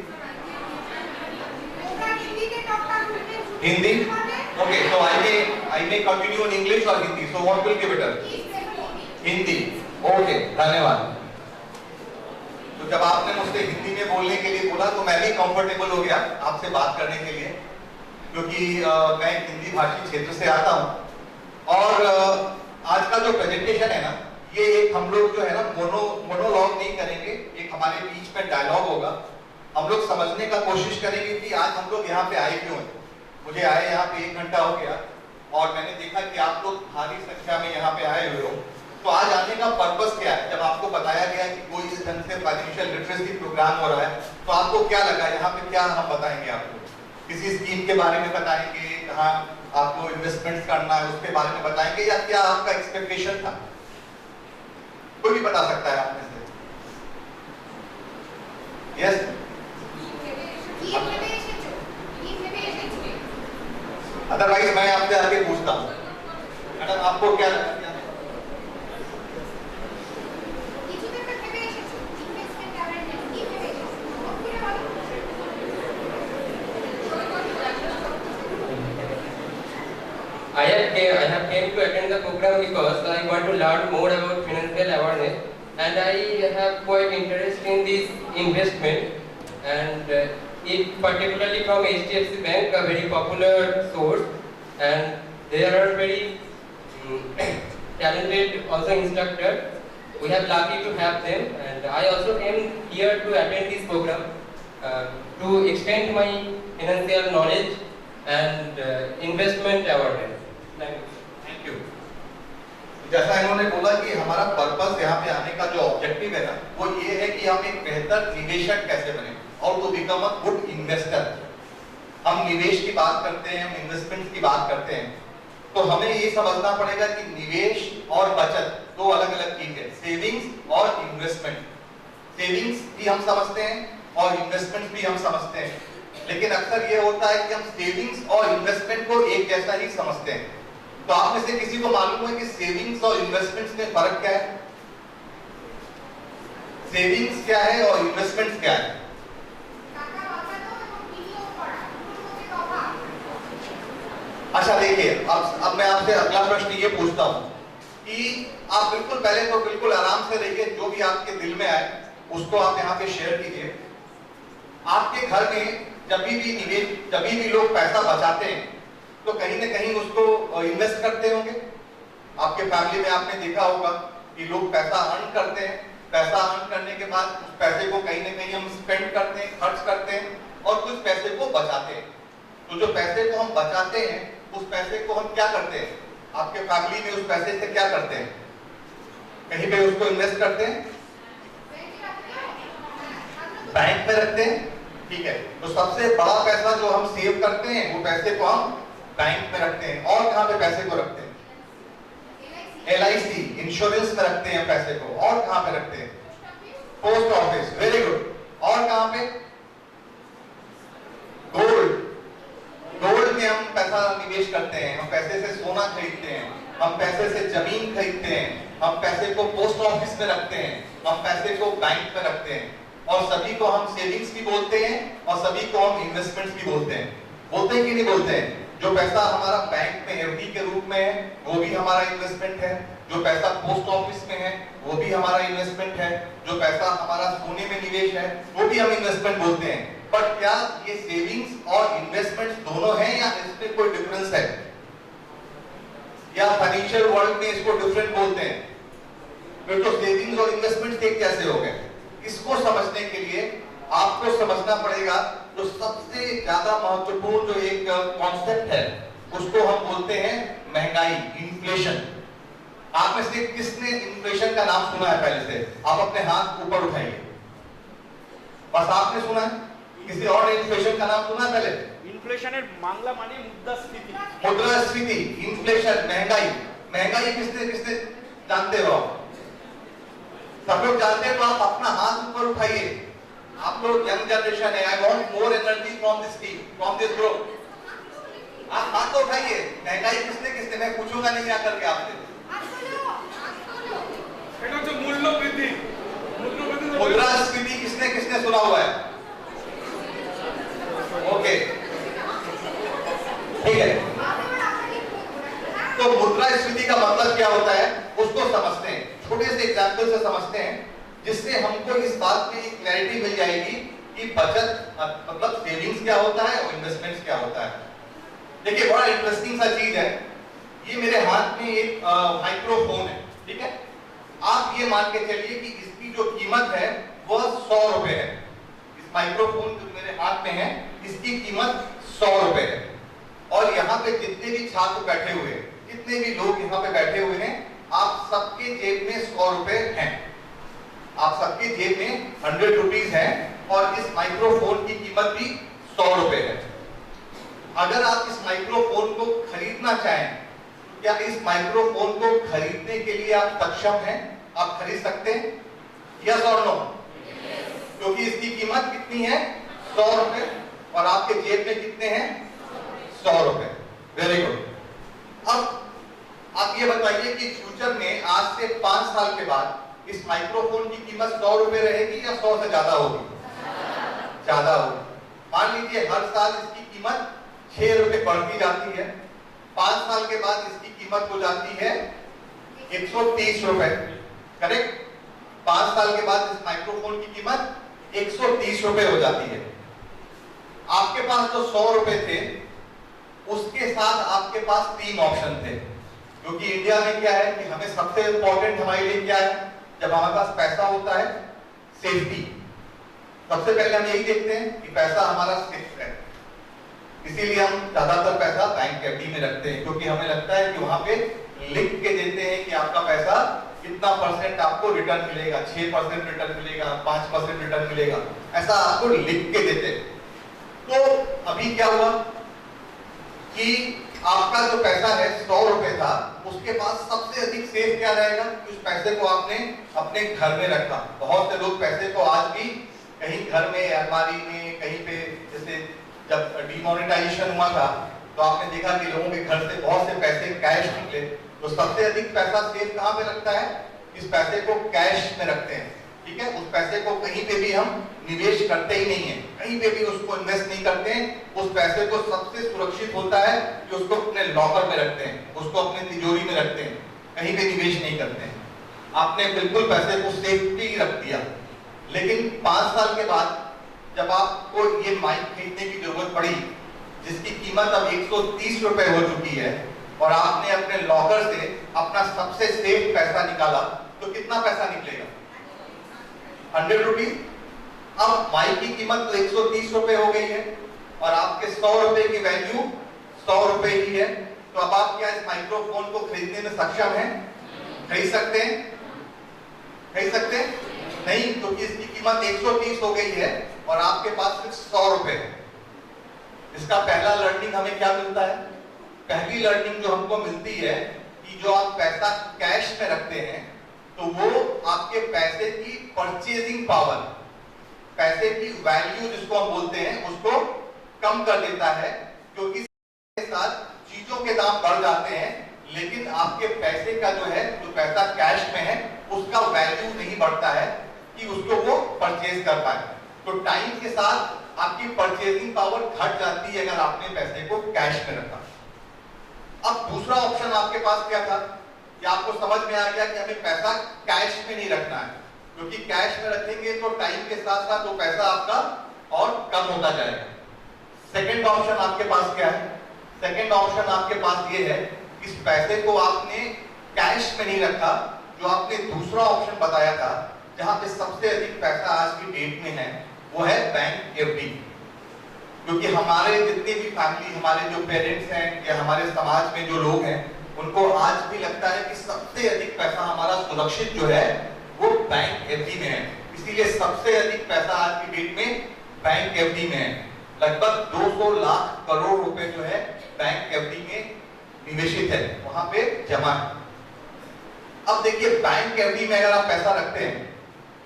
Hindi? Okay, so I may continue in English or Hindi. So what will be better? Hindi. Okay, धन्यवाद। तो जब आपने मुझसे हिंदी में बोलने के लिए बोला तो मैं भी कंफर्टेबल हो गया आपसे बात करने के लिए, क्योंकि मैं हिंदी भाषी क्षेत्र से आता हूँ। और आज का जो प्रेजेंटेशन है ना, ये एक हम लोग जो है ना मोनोलॉग नहीं करेंगे, एक हमारे बीच में डायलॉग होगा। हम लोग समझने का कोशिश करेंगे कि आज हम लोग यहाँ पे आए क्यों हैं। मुझे आए यहाँ पे 1 घंटा हो गया और मैंने देखा कि आप लोग भारी संख्या में यहाँ पे आए हुए हो। तो आज आने का पर्पस क्या है? जब आपको बताया गया कि कोई इस ढंग से फाइनेंशियल लिटरेसी प्रोग्राम हो रहा है तो आपको क्या लगा? यहाँ पे क्या हम बताएंगे आपको? किसी स्कीम के बारे में बताएंगे, कहाँ आपको इन्वेस्टमेंट करना है उसके बारे में बताएंगे, या क्या आपका एक्सपेक्टेशन था? कोई भी बता सकता है आप में से? यस, अदरवाइज मैं आपसे आगे पूछता हूँ, मैडम आपको क्या लगता है? I have came to attend the program because I want to learn more about financial awareness, and I have quite interest in this investment, and it particularly from HDFC Bank, a very popular source, and there are very talented also instructors. We have lucky to have them, and I also came here to attend this program to extend my financial knowledge and investment awareness. Thank you. जैसा इन्होंने बोला कि हमारा पर्पस यहाँ पे आने का जो ऑब्जेक्टिव है ना, वो ये है कि हम एक बेहतर निवेशक कैसे बने और to become a good investor. हम निवेश की बात करते हैं, हम इन्वेस्टमेंट की बात करते हैं, तो हमें ये समझना पड़ेगा कि निवेश और बचत दो अलग अलग चीज है। सेविंग्स और इन्वेस्टमेंट, सेविंग्स भी हम समझते हैं और इन्वेस्टमेंट भी हम समझते हैं, लेकिन अक्सर ये होता है कि हम सेविंग्स और इन्वेस्टमेंट को एक जैसा ही समझते हैं। तो आप में से किसी को मालूम है कि सेविंग्स और इन्वेस्टमेंट्स में फर्क क्या है? सेविंग्स क्या है और इन्वेस्टमेंट्स क्या है? अच्छा देखिए, अब मैं आपसे अगला प्रश्न ये पूछता हूं कि आप बिल्कुल पहले तो बिल्कुल आराम से रहिए, जो भी आपके दिल में आए उसको आप यहाँ पे शेयर कीजिए। आपके घर में जब भी लोग पैसा बचाते हैं तो कहीं ना कहीं उसको इन्वेस्ट करते होंगे। आपके फैमिली में आपने देखा होगा कि लोग पैसा अर्न करते हैं, पैसा अर्न करने के बाद उस पैसे को कहीं ना कहीं हम स्पेंड करते हैं, खर्च करते हैं और कुछ पैसे को बचाते हैं। तो जो पैसे को हम बचाते हैं उस पैसे को हम क्या करते हैं? आपके फैमिली में उस पैसे से क्या करते हैं? कहीं पे उसको इन्वेस्ट करते हैं, बैंक में रखते हैं, ठीक है। तो सबसे बड़ा पैसा जो हम सेव करते हैं वो पैसे को हम बैंक में रखते हैं। और कहाँ पे पैसे को रखते हैं? LIC इंश्योरेंस में रखते हैं पैसे को। और कहाँ पे रखते हैं? Post office, very good. और कहाँ पे? गोल्ड में हम पैसा निवेश करते हैं, हम पैसे से सोना खरीदते हैं, हम पैसे से जमीन खरीदते हैं, हम पैसे को पोस्ट ऑफिस में रखते हैं, हम पैसे को बैंक में रखते हैं। और सभी को हम सेविंग्स भी बोलते हैं और सभी को हम इन्वेस्टमेंट्स भी बोलते हैं। बोलते हैं कि नहीं बोलते हैं? जो पैसा हमारा बैंक में FD के रूप में है वो भी हमारा इन्वेस्टमेंट है, जो पैसा पोस्ट ऑफिस में है वो भी हमारा इन्वेस्टमेंट है, जो पैसा हमारा सोने में निवेश है वो भी हम इन्वेस्टमेंट बोलते हैं। बट क्या ये सेविंग्स और इन्वेस्टमेंट्स दोनों हैं या इसमें कोई डिफरेंस है? या फाइनेंशियल वर्ल्ड में इसको डिफरेंट बोलते हैं? फिर तो सेविंग्स और इन्वेस्टमेंट्स एक कैसे हो गए? इसको समझने के लिए आपको समझना पड़ेगा जो सबसे ज्यादा महत्वपूर्ण जो एक कॉन्सेप्ट है उसको हम बोलते हैं महंगाई, इन्फ्लेशन। आप में से किसने इन्फ्लेशन का नाम सुना है पहले से? आप अपने हाथ ऊपर उठाइए। बस आपने सुना है? किसी और ने इन्फ्लेशन का नाम सुना है पहले? ইনফ্লেশনের বাংলা মানে মুদ্রাস্ফীতি। मुद्रास्फीति, इन्फ्लेशन, महंगाई। महंगाई किसने जानते हो? सब लोग जानते हैं तो आप अपना हाथ ऊपर उठाइए। आप लोग यंग जनरेशन है, I want more energy from this team, from this group. आप हाथ तो उठाइए। महंगाई किसने मैं पूछूंगा नहीं आकर के आपसे। এটা হচ্ছে মূল্য বৃদ্ধি। मुद्रास्फीति किसने सुना हुआ है? ओके, ठीक है। तो मुद्रास्फीति का मतलब क्या होता है उसको समझते हैं, छोटे से एग्जाम्पल से समझते हैं, जिससे हमको इस बात में क्लैरिटी मिल जाएगी कि बचत मतलब सेविंग्स क्या होता है और इन्वेस्टमेंट्स क्या होता है। देखिए बड़ा इंटरेस्टिंग सा चीज है, ये मेरे हाथ में एक माइक्रोफोन है, ठीक है। आप ये मान के चलिए कि इसकी जो कीमत है वह 100 रुपए है। इस माइक्रोफोन जो मेरे हाथ में है इसकी कीमत 100 रुपए है। और यहाँ पे जितने भी छात्र बैठे हुए हैं, जितने भी लोग यहाँ पे बैठे हुए हैं, आप सबके जेब में 100 रुपए हैं। आप सबके जेब में 100 रुपीज है और इस माइक्रोफोन की कीमत भी 100 रुपए है। अगर आप इस माइक्रोफोन को खरीदना चाहें, क्या इस माइक्रोफोन को खरीदने के लिए आप सक्षम हैं? आप खरीद सकते हैं? यस और नो? क्योंकि इसकी कीमत कितनी है? 100 रुपए और आपके जेब में कितने हैं? 100 रुपए। Very good. अब आप ये बताइए कि फ्यूचर में आज से 5 साल के बाद इस माइक्रोफोन की कीमत 100 रुपए रहेगी या 100 से ज्यादा होगी? ज्यादा होगी। मान लीजिए हर साल इसकी कीमत 6 रुपए बढ़ती जाती है। 5 साल के बाद इसकी कीमत हो जाती है 130 रुपए। करेक्ट? 5 साल के बाद इस माइक्रोफोन की कीमत 130 रुपए हो जाती है। आपके पास जो 100 रुपए थे उसके साथ आपके पास 3 ऑप्शन थे। क्योंकि इंडिया में क्या है कि हमें सबसे इंपॉर्टेंट हमारे लिए क्या है? जब हमारे पास पैसा होता है, सेफ्टी। सबसे पहले हम यही देखते हैं कि पैसा हमारा सेफ है। इसीलिए हम ज्यादातर पैसा बैंक एफडी में रखते हैं, क्योंकि हमें लगता है कि वहां पे लिख के देते हैं कि आपका पैसा कितना परसेंट आपको रिटर्न मिलेगा, 6% रिटर्न मिलेगा, 5% रिटर्न मिलेगा, ऐसा आपको लिख के देते हैं। तो अभी क्या हुआ कि आपका जो पैसा है 100 रुपए था, उसके पास सबसे अधिक सेफ क्या रहेगा? उस पैसे को आपने अपने घर में रखा। बहुत से लोग पैसे को आज भी कहीं घर में, अलमारी में, कहीं पे, जैसे जब डिमोनेटाइजेशन हुआ था तो आपने देखा कि लोगों के घर से बहुत से पैसे कैश निकले। तो सबसे अधिक पैसा सेफ कहाँ पे लगता है? इस पैसे को कैश में रखते हैं। ठीक है? उस पैसे को कहीं पे भी हम निवेश करते ही नहीं है, कहीं पे भी उसको इन्वेस्ट नहीं करते हैं। उस पैसे को सबसे सुरक्षित होता है कि उसको अपने लॉकर में रखते हैं, उसको अपने तिजोरी में रखते हैं, कहीं पे निवेश नहीं करते हैं। आपने बिल्कुल पैसे को सेफ्टी रख दिया। लेकिन 5 साल के बाद जब आपको ये माइक खरीदने की जरूरत पड़ी, जिसकी कीमत अब 130 रुपए हो चुकी है, और आपने अपने लॉकर से अपना सबसे सेफ पैसा निकाला, तो कितना पैसा निकलेगा? 100 रुपीज। अब माइक की कीमत तो 130 रुपए हो गई है और आपके 100 रुपए की वैल्यू 100 रुपए ही है। तो अब आप क्या इस माइक्रोफोन को खरीदने में सक्षम हैं? खरीद सकते हैं? खरीद सकते हैं? नहीं, क्योंकि इसकी कीमत 130 हो गई है और आपके पास सिर्फ 100 रुपए है। इसका पहला लर्निंग हमें क्या मिलता है? पहली लर्निंग जो हमको मिलती है कि जो आप पैसा कैश में रखते हैं तो वो आपके पैसे की परचेजिंग पावर, पैसे की वैल्यू जिसको हम बोलते हैं, उसको कम कर देता है। क्योंकि इसके साथ चीजों के दाम बढ़ जाते हैं, लेकिन आपके पैसे का जो है, जो पैसा कैश में है, उसका वैल्यू नहीं बढ़ता है कि उसको वो परचेज कर पाए। तो टाइम के साथ आपकी परचेजिंग पावर घट जाती है अगर आपने पैसे को कैश में रखा। अब दूसरा ऑप्शन आपके पास क्या था कि आपको समझ में आ गया कि हमें पैसा कैश में नहीं रखना है, क्योंकि कैश में रखेंगे तो टाइम के साथ साथ वो पैसा आपका और कम होता जाएगा। सेकंड ऑप्शन आपके पास क्या है? सेकंड ऑप्शन आपके पास ये है, इस पैसे को आपने कैश में नहीं रखा, जो आपने दूसरा ऑप्शन बताया था, जहां पे सबसे अधिक पैसा आज की डेट में है, वो है बैंक एफडी। क्योंकि हमारे जितने भी फैमिली, हमारे जो पेरेंट्स हैं या हमारे समाज में जो लोग हैं, उनको आज भी लगता है कि सबसे अधिक पैसा हमारा सुरक्षित जो है वो बैंक एफडी में है। इसीलिए सबसे अधिक पैसा आज की डेट में बैंक एफडी में है। लगभग 200 लाख करोड़ रुपए जो है बैंक एफडी में निवेशित है, वहां पे जमा है। अब देखिए, बैंक एफडी में अगर आप पैसा रखते हैं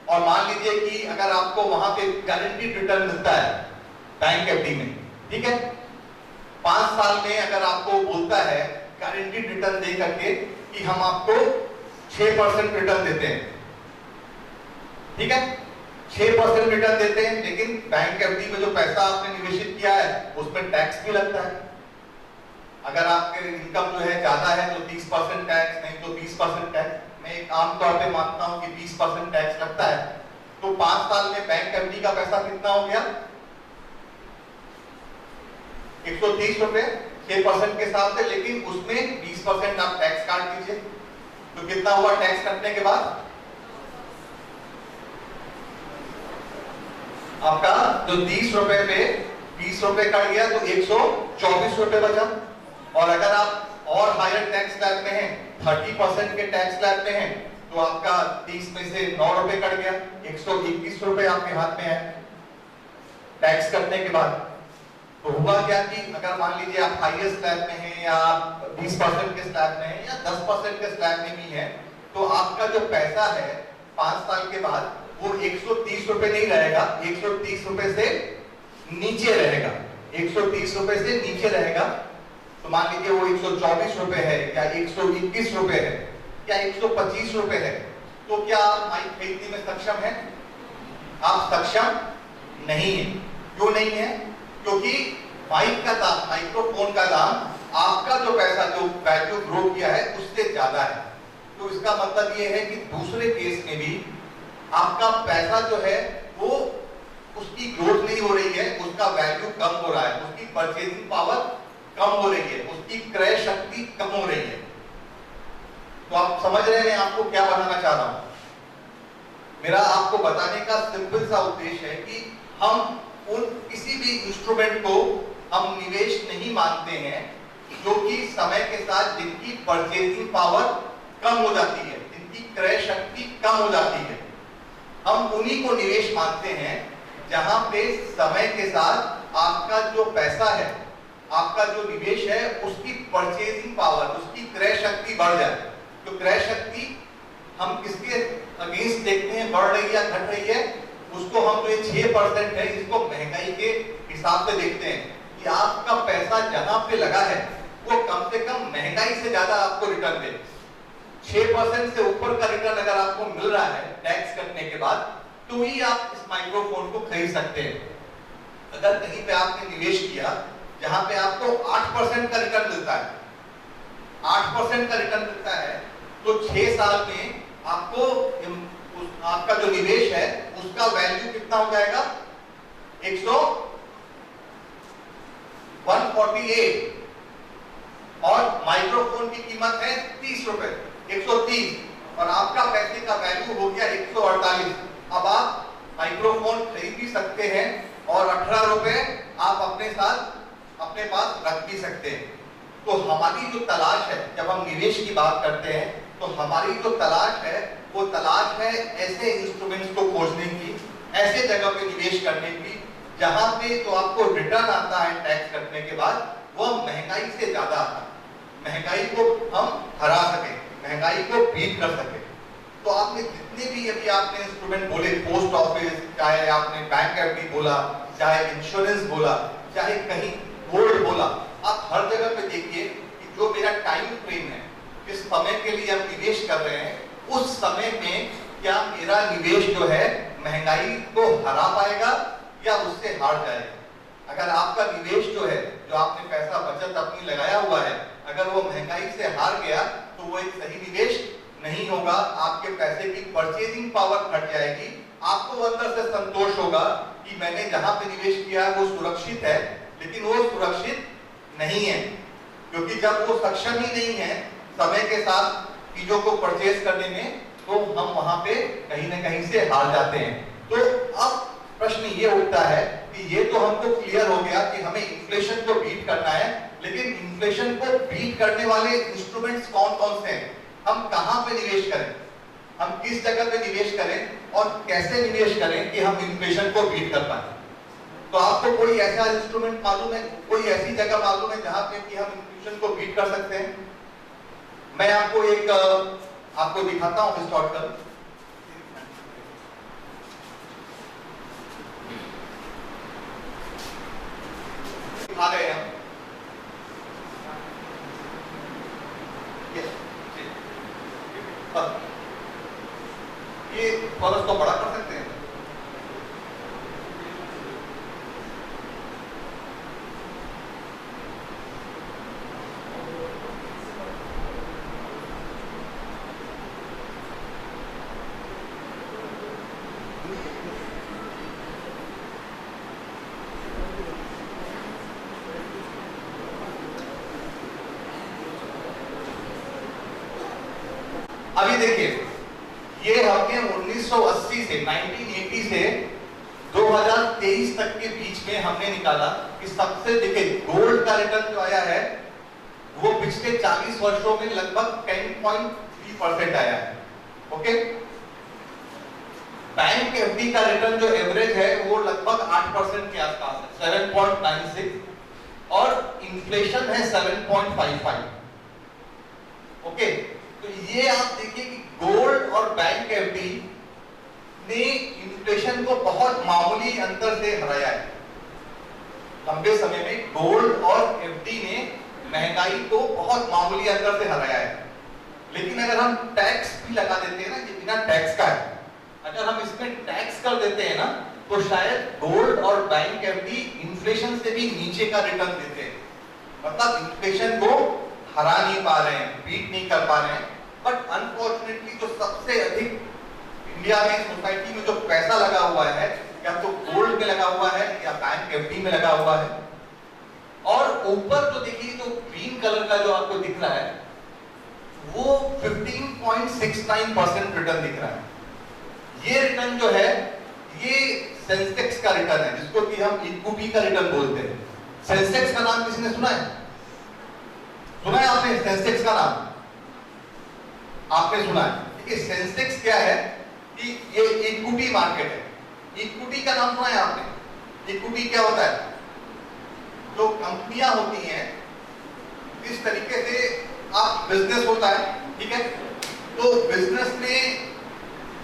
और मान लीजिए कि अगर आपको वहां पे गारंटीड रिटर्न मिलता है बैंक एफडी में, ठीक है, 5 साल में अगर आपको बोलता है गारंटीड रिटर्न दे करके कि हम आपको 6% रिटर्न देते हैं, ठीक है, 6% रिटर्न देते हैं, लेकिन बैंक एफडी में जो पैसा आपने निवेशित किया है उसमें टैक्स भी लगता है। अगर आपके इनकम जो है ज्यादा है तो 30% टैक्स, नहीं तो 20% टैक्स। मैं एक आमतौर पे मानता हूं कि 20% टैक्स लगता है। तो 5 साल में बैंक एफडी का पैसा कितना हो गया? 130 रुपए 6% के हिसाब से, लेकिन उसमें 20% आप टैक्स काट दीजिए, तो कितना हुआ टैक्स कटने के बाद? आपका जो 30 रुपए पे 20 रुपए कट गया तो 124 रुपए बचा। और अगर आप और हायर टैक्स स्लैब में हैं, 30% के टैक्स स्लैब में हैं, तो आपका 30 में से 9 रुपए कट गया, 121 रुपए आपके हाथ में है टैक्स कटने के बाद। तो हुआ क्या कि अगर मान लीजिए आप हाईएस्ट स्लैब में हैं या 20% के स्लैब में हैं या 10% के स्लैब में भी हैं, तो आपका जो पैसा है 5 साल के बाद वो 130 रुपए नहीं रहेगा, 130 रुपए से नीचे रहेगा, 130 रुपए से नीचे रहेगा। तो मान लीजिए वो 124 रुपए है या 121 रुपए है या 125 रुपए है, तो क्या आप माइक खरीदने में सक्षम हैं? आप सक्षम नहीं है। क्यों नहीं है? क्योंकि माइक का दाम, माइक्रोफोन का दाम आपका जो पैसा, जो वैल्यू ग्रो किया है उससे ज्यादा है। तो इसका मतलब ये है कि दूसरे केस में भी आपका पैसा जो है वो उसकी ग्रोथ नहीं हो रही है, उसका वैल्यू कम हो रहा है, उसकी परचेजिंग पावर कम हो रही है, उसकी क्रय शक्ति कम हो रही है। तो आप समझ रहे हैं मैं आपको क्या बताना चाह रहा हूं? मेरा आपको बताने का सिंपल सा उद्देश्य है कि हम उन किसी भी इंस्ट्रूमेंट को हम निवेश नहीं मानते हैं जो कि समय के साथ जिनकी परचेजिंग पावर कम हो जाती है, जिनकी क्रय शक्ति कम हो जाती है। हम उन्हीं को निवेश मानते हैं जहां पे समय के साथ आपका जो पैसा है, आपका जो निवेश है, उसकी परचेजिंग पावर, उसकी क्रय शक्ति बढ़ जाए। तो क्रय शक्ति हम किसके अगेंस्ट देखते हैं, बढ़ रही है या घट रही है? उसको हम जो 6% है, इसको महंगाई के हिसाब से देखते हैं कि आपका पैसा जहां पे लगा है वो कम से कम महंगाई से ज्यादा आपको रिटर्न दे। 6% से ऊपर का रिटर्न अगर आपको मिल रहा है टैक्स कटने के बाद, तो ही आप इस माइक्रोफोन को खरीद सकते हैं। अगर कहीं पे आपने निवेश किया जहां पे आपको 8% का रिटर्न मिलता है, 8% का रिटर्न मिलता है, तो 6 साल में आपको आपका जो निवेश है उसका वैल्यू कितना हो जाएगा? 148। और माइक्रोफोन की कीमत है 30 रुपए, 130, और आपका पैसे का वैल्यू हो गया 148। अब आप माइक्रोफोन खरीद भी सकते हैं और 18 रुपए आप अपने साथ अपने पास रख भी सकते हैं। तो हमारी जो तलाश है, जब हम निवेश की बात करते हैं, तो हमारी जो तलाश है वो तलाश है ऐसे इंस्ट्रूमेंट्स को खोजने की, ऐसे जगह पे निवेश करने की जहां पे तो आपको रिटर्न आता है टैक्स कटने के बाद वो महंगाई से ज्यादा आता है, महंगाई को हम हरा सके, महंगाई को बीट कर सके। तो आपने जितने भी अभी आपने इंस्ट्रूमेंट बोले, पोस्ट ऑफिस, चाहे आपने बैंक एफडी बोला, चाहे इंश्योरेंस बोला, चाहे कहीं गोल्ड बोला, आप हर जगह पे देखिए कि जो मेरा टाइम फ्रेम है, किस समय के लिए हम निवेश कर रहे हैं, उस समय में क्या मेरा निवेश जो है महंगाई को हरा पाएगा या उससे हार जाएगा। अगर आपका निवेश जो है, जो आपने पैसा बचत अपनी लगाया हुआ है, अगर वो महंगाई से हार गया तो वो एक सही निवेश नहीं होगा। आपके पैसे की परचेजिंग पावर घट जाएगी, आपको अंदर से संतोष होगा कि मैंने जहां पे निवेश किया है वो सुरक्षित है, लेकिन वो सुरक्षित नहीं है, क्योंकि जब वो सक्षम ही नहीं है समय के साथ चीजों को परचेज करने में, तो हम वहां पे कहीं ना कहीं से हार जाते हैं। तो अब प्रश्न ये उठता है कि ये तो हमको क्लियर हो गया कि हमें इन्फ्लेशन को बीट करना है, लेकिन इन्फ्लेशन को बीट करने वाले इंस्ट्रूमेंट्स कौन कौन से हैं, हम कहां पे निवेश करें, हम किस जगह पे निवेश करें और कैसे निवेश करें कि हम इन्फ्लेशन को बीट कर पाए। तो आपको कोई ऐसा इंस्ट्रूमेंट मालूम है, कोई ऐसी जगह मालूम है जहां पे कि हम इन्फ्लेशन को बीट कर सकते हैं? मैं आपको एक आपको दिखाता हूं हिस्टोरिकल। दिखा रहे हैं हम, ये फॉलोस को बड़ा कर सकते हैं। अभी देखिए, ये हमने 1980 से 1980 से 2023 तक के बीच में हमने निकाला कि सबसे देखिए गोल्ड का रिटर्न जो आया है वो पिछले 40 वर्षों में लगभग 10.3% आया है। ओके, बैंक एफडी का रिटर्न जो एवरेज है वो लगभग 8% के आसपास है, 7.96, और इन्फ्लेशन है 7.55। ओके, तो ये आप देखिए कि गोल्ड और बैंक एफडी ने इन्फ्लेशन को बहुत मामूली अंतर से हराया है। लंबे समय में गोल्ड और एफडी ने महंगाई को बहुत मामूली अंतर से हराया है। लेकिन अगर हम टैक्स भी लगा देते हैं ना, ये बिना टैक्स का है, अगर हम इसमें टैक्स कर देते हैं ना तो शायद गोल्ड और बैंक एफडी इन्फ्लेशन से भी नीचे का रिटर्न देते हैं। मतलब इन्फ्लेशन को हरा नहीं पा रहे हैं, बीट नहीं कर पा रहे हैं। बट अनफॉर्चुनेटली जो सबसे अधिक इंडिया में सोसाइटी में जो पैसा लगा हुआ है या तो गोल्ड में लगा हुआ है या बैंक एफडी में लगा हुआ है। और ऊपर जो देखिए जो ग्रीन कलर का जो आपको दिख रहा है वो 15.69% रिटर्न दिख रहा है। ये रिटर्न जो है ये सेंसेक्स का रिटर्न है, जिसको कि हम इक्विटी का रिटर्न बोलते हैं। सेंसेक्स का नाम किसी ने सुना है? सुना है आपने सेंसेक्स का नाम? आपने सुना है? देखिए सेंसेक्स क्या है कि ये इक्विटी मार्केट है। इक्विटी का नाम सुना है आपने? इक्विटी क्या होता है? जो कंपनियां होती हैं, इस तरीके से आप बिजनेस होता है, ठीक है? तो बिजनेस में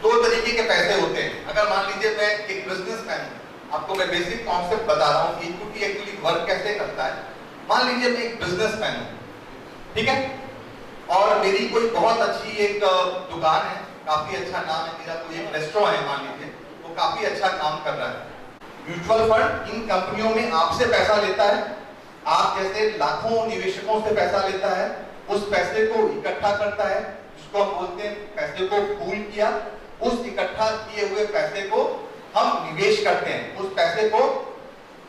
दो तरीके के पैसे होते हैं। अगर मान लीजिए मैं एक बिजनेसमैन हूं, आपको मैं बेसिक कॉन्सेप्ट बता रहा हूं इक्विटी एक्चुअली वर्क कैसे करता है। मान लीजिए मैं एक बिजनेसमैन हूं, ठीक है, और मेरी कोई बहुत अच्छी एक दुकान है, काफी अच्छा नाम है मेरा, कोई एक रेस्टोरेंट है मान लीजिए, वो काफी अच्छा काम कर रहा है। म्यूचुअल फंड इन कंपनियों में आपसे पैसा लेता है, आप जैसे लाखों निवेशकों से पैसा लेता है, उस पैसे को इकट्ठा करता है, जिसको हम बोलते हैं पैसे को पूल किया। उस इकट्ठा किए हुए पैसे को हम निवेश करते हैं, उस पैसे को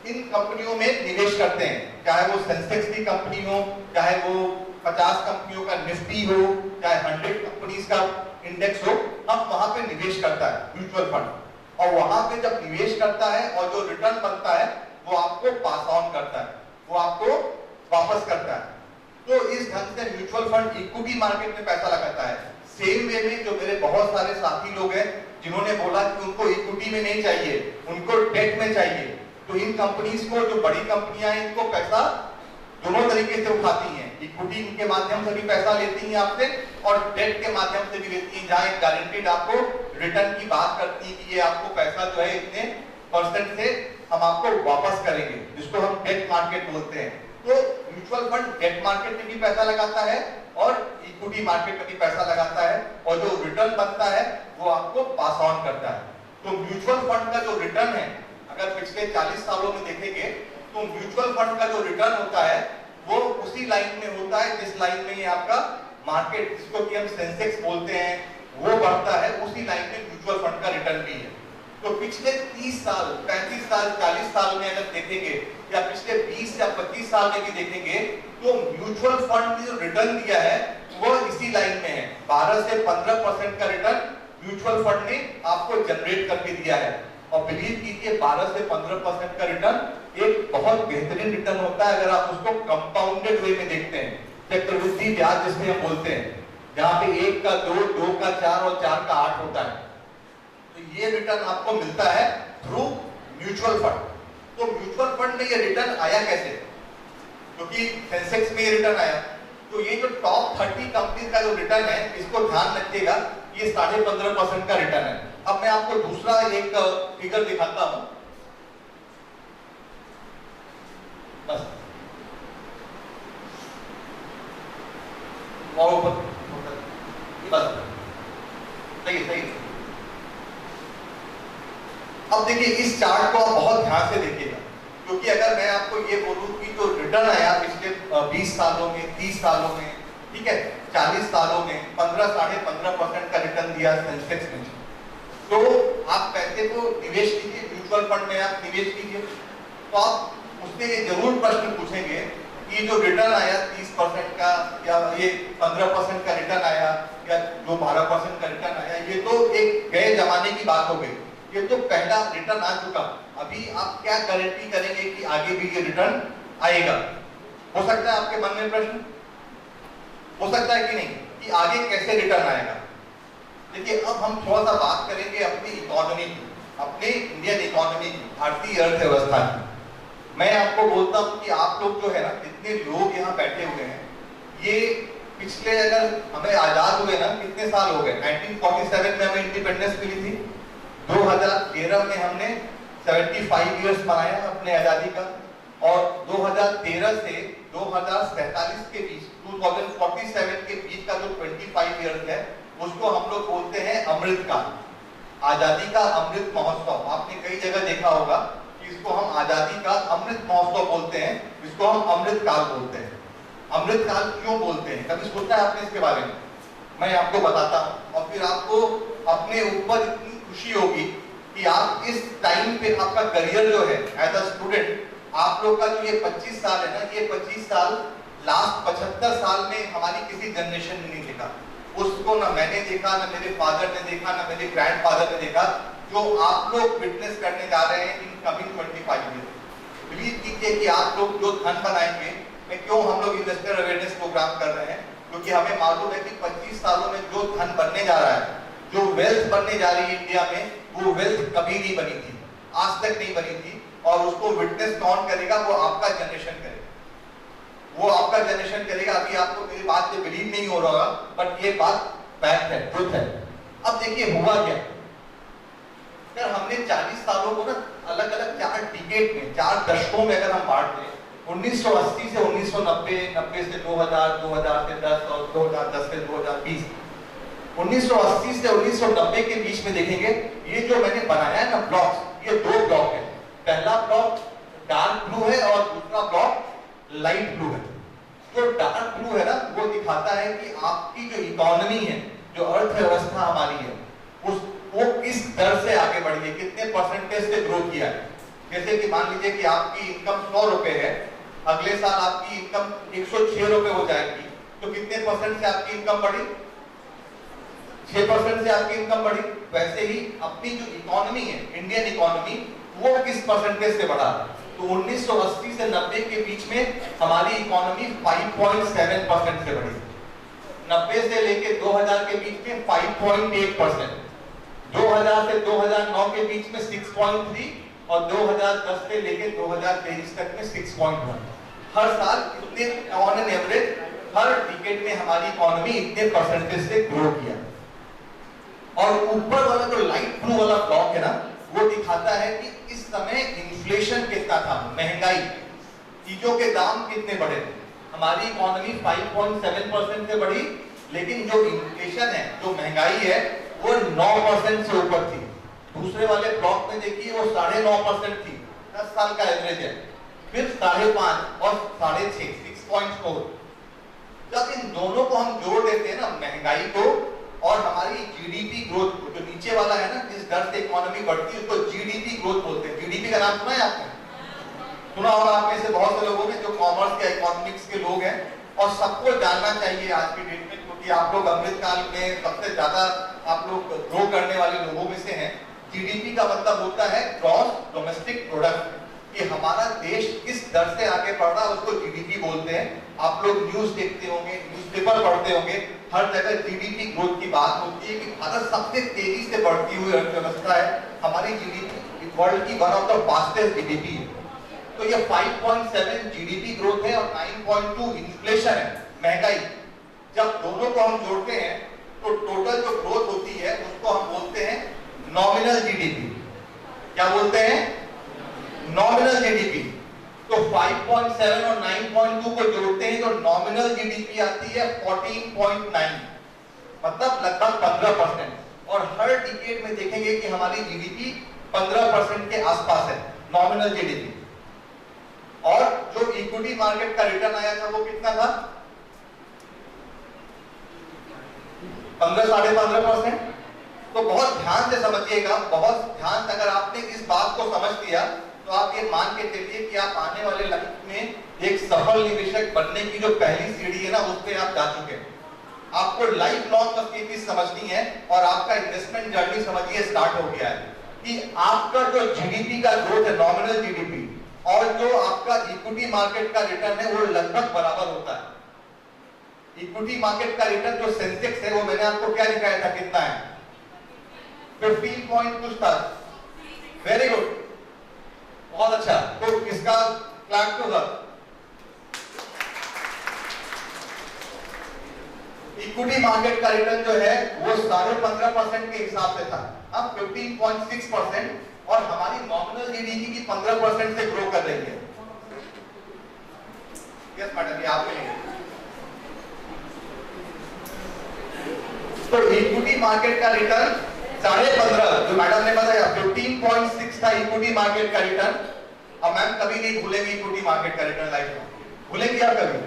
इन कंपनियों में निवेश करते हैं, चाहे वो सेंसेक्स की कंपनी हो, चाहे वो 50 कंपनियों का निफ्टी हो, चाहे 100 कंपनीज का इंडेक्स हो, हम वहां पे निवेश करता है म्यूचुअल फंड। और वहां पे जब निवेश करता है और जो रिटर्न बनता है वो आपको पास ऑन करता है, वो आपको वापस करता है। तो इस ढंग से म्यूचुअल फंड इक्विटी मार्केट में पैसा लगाता है। सेम वे में जो मेरे बहुत सारे साथी लोग हैं जिन्होंने बोला कि उनको इक्विटी में नहीं चाहिए, उनको डेट में चाहिए, तो इन कंपनीज को, जो बड़ी कंपनियां हैं, इनको पैसा दोनों तरीके से उठाती हैं। इक्विटी के माध्यम से भी पैसा लेती हैं आपसे और डेट के माध्यम से भी लेती हैं, जहां एक गारंटीड आपको रिटर्न की बात करती है कि ये आपको पैसा जो है इतने % से हम आपको वापस करेंगे, जिसको हम डेट मार्केट बोलते हैं। तो म्यूचुअल फंड डेट मार्केट में भी पैसा लगाता है और इक्विटी मार्केट में भी पैसा लगाता है, और जो रिटर्न बनता है वो आपको पास ऑन करता है। तो म्यूचुअल फंड का जो रिटर्न है, अगर पिछले 40 सालों में देखेंगे तो म्यूचुअल फंड का जो रिटर्न होता है वो उसी लाइन में होता है जिस लाइन में ये आपका मार्केट, जिसको कि हम सेंसेक्स बोलते हैं, वो बढ़ता है, उसी लाइन में म्यूचुअल फंड का रिटर्न भी है। तो पिछले 30 साल, 35 साल, 40 साल में अगर देखेंगे या पिछले 20 या 25 साल में भी देखेंगे तो म्यूचुअल फंड ने जो रिटर्न दिया है वो इसी लाइन में है। 12 से 15% का रिटर्न म्यूचुअल फंड ने आपको जनरेट करके दिया है। और बिलीव कीजिए 12 से 15% का रिटर्न एक बहुत बेहतरीन रिटर्न होता है अगर आप उसको कंपाउंडेड वे में देखते हैं, चक्रवृद्धि ब्याज जिसमें हम बोलते हैं, जहां पे 1 का 2, 2 का 4 और 4 का 8 होता है। तो ये रिटर्न आपको मिलता है थ्रू म्यूचुअल फंड। तो म्यूचुअल फंड में ये रिटर्न आया कैसे? क्योंकि सेंसेक्स में ये रिटर्न आया, तो ये जो टॉप 30 कंपनी का जो रिटर्न है, इसको ध्यान रखिएगा, ये 15.5% का रिटर्न है। अब मैं आपको दूसरा एक फिगर दिखाता हूं, बस और ऊपर, बस सही सही। अब देखिए इस चार्ट को आप बहुत ध्यान से देखिएगा, क्योंकि अगर मैं आपको ये बोलूं कि जो रिटर्न आया पिछले 20 सालों में, 30 सालों में, ठीक है, 40 सालों में 15-15.5% का रिटर्न दिया सेंसेक्स ने, तो आप पैसे को निवेश कीजिए म्यूचुअल फंड में, आप निवेश कीजिए, तो आप उससे ये जरूर प्रश्न पूछेंगे कि जो रिटर्न आया 30% का या ये 15% का रिटर्न आया या जो 12% का रिटर्न आया, ये तो एक गए जमाने की बात हो गई। ये तो पहला रिटर्न आ चुका, अभी आप क्या गारंटी करेंगे कि आगे भी ये रिटर्न आएगा? हो सकता है आपके मन में प्रश्न, हो सकता है कि नहीं, कि आगे कैसे रिटर्न आएगा। देखिए अब हम थोड़ा सा बात करेंगे अपनी इकोनॉमी की, अपने इंडियन इकोनॉमी की, भारतीय अर्थव्यवस्था की। मैं आपको बोलता हूँ कि आप लोग जो है ना, जितने लोग यहाँ बैठे हुए हैं, ये पिछले, अगर हमें आजाद हुए ना कितने साल हो गए, 1947 में हमें इंडिपेंडेंस मिली थी, 2013 में हमने 75 इयर्स मनाया अपने आजादी का, और 2013 से 2047 के बीच, 2047 के बीच का जो 25 इयर्स है, उसको हम लोग बोलते हैं अमृत काल, आजादी का अमृत महोत्सव। आपने कई जगह देखा होगा कि इसको हम आजादी का अमृत महोत्सव बोलते हैं, इसको हम अमृत काल बोलते हैं। अमृत काल क्यों बोलते हैं, कभी सोचा है आपने इसके बारे में? मैं आपको बताता हूँ, और फिर आपको अपने ऊपर इतनी खुशी होगी कि आप इस टाइम पे आपका करियर जो है एज अ स्टूडेंट, आप लोग का जो ये 25 साल है ना, ये 25 साल लास्ट 75 साल में हमारी किसी जनरेशन ने नहीं देखा। उसको ना मैंने देखा, ना मेरे फादर ने देखा, ना मेरे ग्रैंडफादर ने देखा, जो आप लोग विटनेस करने जा रहे हैं इन कमिंग 25 ईयर्स। बिलीव कीजिए कि आप लोग जो धन बनाएंगे, मैं क्यों हम लोग इन्वेस्टर अवेयरनेस प्रोग्राम कर रहे हैं, क्योंकि हमें मालूम है कि 25 सालों में जो धन बनने जा रहा है, जो वेल्थ बनने जा रही है इंडिया में, वो वेल्थ कभी नहीं बनी थी, आज तक नहीं बनी थी, और उसको विटनेस कौन करेगा? वो आपका जनरेशन करेगा, वो आपका जनरेशन करेगा। अभी आपको मेरी बात से बिलीव नहीं हो रहा होगा, बट ये बात फैक्ट है, ट्रुथ है। अब देखिए हुआ क्या, अगर हमने 40 सालों को ना अलग अलग 4 डिकेड में, 4 दशकों में अगर हम बांट दें, 1980 से 1990, 90 से 2000, 2000 से 10 और 2010 से 2020, 1980 से 1990 के बीच में देखेंगे, ये जो मैंने बनाया है ना ब्लॉक्स, ये 2 ब्लॉक है। पहला ब्लॉक डार्क ब्लू है और दूसरा ब्लॉक लाइट ब्लू है। जो डार्क ब्लू है ना, वो दिखाता है कि आपकी जो इकोनॉमी है, जो अर्थव्यवस्था हमारी है, वो किस दर से आगे बढ़ी है, कितने परसेंटेज से ग्रो किया है। जैसे कि मान लीजिए कि आपकी इनकम 100 रुपए है, अगले साल आपकी इनकम 106 रुपए हो जाएगी, तो कितने परसेंट से आपकी इनकम बढ़ी? 6% से आपकी इनकम बढ़ी। वैसे ही अपनी जो इकोनॉमी है, इंडियन इकोनॉमी, वो किस परसेंटेज से बढ़ा? तो 1980 से 90 के बीच में हमारी इकोनॉमी 5.7% से बढ़ी। 90 से लेके 2000 के बीच में 5.8%, 2000 से 2009 के बीच में 6.3 और 2010 से लेके 2023 तक में 6.1। हर साल इतने on an average her decade में हमारी इकोनॉमी इतने परसेंटेज से ग्रो किया। और ऊपर वाला जो लाइट ब्लू वाला ब्लॉक है ना, वो दिखाता है कि इस समय इन्फ्लेशन कितना था, महंगाई, चीजों के दाम कितने बढ़े थे। हमारी इकोनॉमी 5.7% से बढ़ी, लेकिन जो इन्फ्लेशन है, जो महंगाई है, वो 9% से ऊपर थी। दूसरे वाले ब्लॉक में देखिए वो 9.5% थी, 10 साल का एवरेज है, फिर 5.5 और 6.5, 6.4। जब इन दोनों को हम जोड़ देते हैं ना, महंगाई को और हमारी जीडीपी ग्रोथ को, जो नीचे वाला है ना, जिस दर से इकोनॉमी बढ़ती है, उसको जीडीपी ग्रोथ बोलते हैं। जीडीपी का नाम सुना है आपने? सुना होगा आप में से बहुत से लोगों ने, जो कॉमर्स या इकोनॉमिक्स के लोग हैं, और सबको जानना चाहिए आज की डेट में, क्योंकि आप लोग अमृत काल में सबसे ज्यादा आप लोग ग्रो करने वाले लोगों में से हैं। जीडीपी का मतलब होता है ग्रॉस डोमेस्टिक प्रोडक्ट, कि हमारा देश किस दर से आगे बढ़ रहा है, उसको जीडीपी बोलते हैं। आप लोग न्यूज देखते होंगे, न्यूज़पेपर पढ़ते होंगे, हर जगह जीडीपी ग्रोथ की बात होती है कि भारत सबसे तेजी से बढ़ती हुई अर्थव्यवस्था है। हमारी जीडीपी वर्ल्ड की one of the fastest GDP है। तो ये 5.7 जीडीपी ग्रोथ है और 9.2 इन्फ्लेशन है, महंगाई। जब दोनों को हम जोड़ते हैं तो टोटल जो ग्रोथ होती है उसको हम बोलते हैं नॉमिनल जीडीपी। क्या बोलते हैं? Nominal GDP. तो 5.7 और 9.2 को जोड़ते हैं तो नॉमिनल जीडीपी आती है 14.9, मतलब लगभग 15%। और हर डिकेड में देखेंगे कि हमारी जीडीपी 15% के आसपास है, नॉमिनल जीडीपी। और जो इक्विटी मार्केट का रिटर्न आया था वो कितना था? 15-15.5%। तो बहुत ध्यान से समझिएगा, बहुत ध्यान से। अगर आपने इस बात को समझ लिया तो आप ये मान के चलिए कि आप आने वाले लाइफ में एक सफल निवेशक बनने की जो पहली सीढ़ी है ना, उस पे आप जा चुके हैं। आपको लाइफ लॉन्ग बस ये चीज समझनी है और आपका इन्वेस्टमेंट जर्नी समझिए स्टार्ट हो गया है। कि आपका जो जीडीपी का ग्रोथ है, नॉमिनल जीडीपी, और जो आपका इक्विटी मार्केट का रिटर्न है वो लगभग बराबर होता है। इक्विटी मार्केट का रिटर्न जो सेंसेक्स है वो मैंने आपको क्या दिखाया था, कितना है, 15 पॉइंट कुछ था। वेरी गुड, बहुत अच्छा। तो इसका clap to the equity market का रिटर्न जो है वो 15.5% के हिसाब से था, अब 15.6%, और हमारी नॉमिनल जीडीपी की 15% से ग्रो कर रही है। यस मैडम, ये आपके लिए। तो इक्विटी मार्केट का रिटर्न 15.5, जो मैडम ने बताया 15.6 था इक्विटी मार्केट का रिटर्न। अब मैम कभी नहीं भूलेंगे इक्विटी मार्केट का रिटर्न लाइफ में, भूलेंगे आप कभी?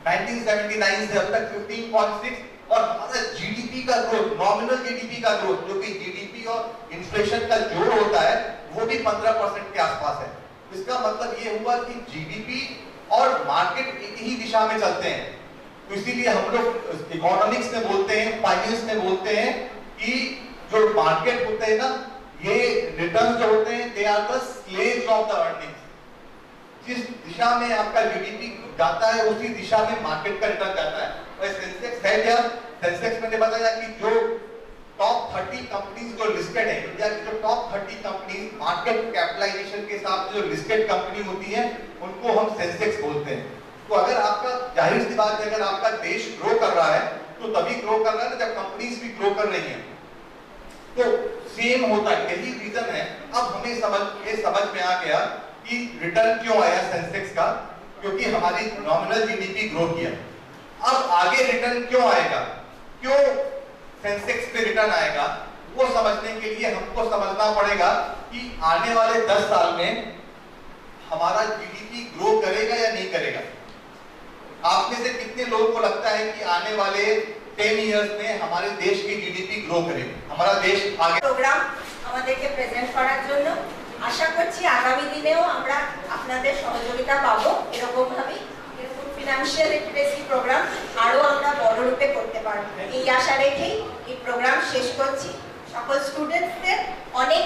1979 से अब तक 15.6, और हमारा जीडीपी का ग्रोथ, नॉमिनल जीडीपी का ग्रोथ, जो कि जीडीपी और इन्फ्लेशन का जोड़ होता है, वो भी 15% के आसपास है। इसका मतलब ये हुआ कि जीडीपी और मार्केट एक ही दिशा में चलते हैं। तो इसीलिए हम लोग इकोनॉमिक्स में बोलते हैं, फाइनेंस में बोलते हैं कि जो मार्केट होते हैं ना, ये रिटर्न जो होते हैं, they are the slaves of the earnings. जिस दिशा में आपका जीडीपी जाता है उसी दिशा में मार्केट का रिटर्न जाता है। और सेंसेक्स है क्या? सेंसेक्स मैंने बताया कि जो टॉप 30 कंपनीज जो लिस्टेड है, इंडिया की जो टॉप 30 कंपनीज मार्केट कैपिटलाइजेशन के हिसाब से जो लिस्टेड कंपनी होती है, उनको हम सेंसेक्स बोलते हैं। तो अगर आपका, जाहिर सी बात है, अगर आपका देश ग्रो कर रहा है तो तभी ग्रो कर रहा है जब कंपनीज भी ग्रो कर रही हैं। तो सेम होता है, यही रीजन है। अब हमें समझ में आ गया कि रिटर्न क्यों आया सेंसेक्स का, क्योंकि हमारी नॉमिनल जीडीपी ग्रो किया। अब आगे रिटर्न क्यों आएगा, क्यों सेंसेक्स पे रिटर्न आएगा, वो समझने के लिए हमको समझना पड़ेगा कि आने वाले 10 साल में हमारा जीडीपी ग्रो करेगा या नहीं करेगा। आप में से कितने लोगों को लगता है कि आने वाले 10 इयर्स में हमारे देश की जीडीपी ग्रो करेगी, हमारा देश आगे? প্রোগ্রাম আমাদেরকে প্রেজেন্ট করার জন্য আশা করছি আগামী দিনেও আমরা আপনাদের সহযোগিতা পাবো। এরকম ফিনান্সিয়াল লিটারেসি প্রোগ্রাম আরো আমরা বড় রূপে করতে পারবো, এই আশা রেখেই এই প্রোগ্রাম শেষ করছি। সকল স্টুডেন্টসদের অনেক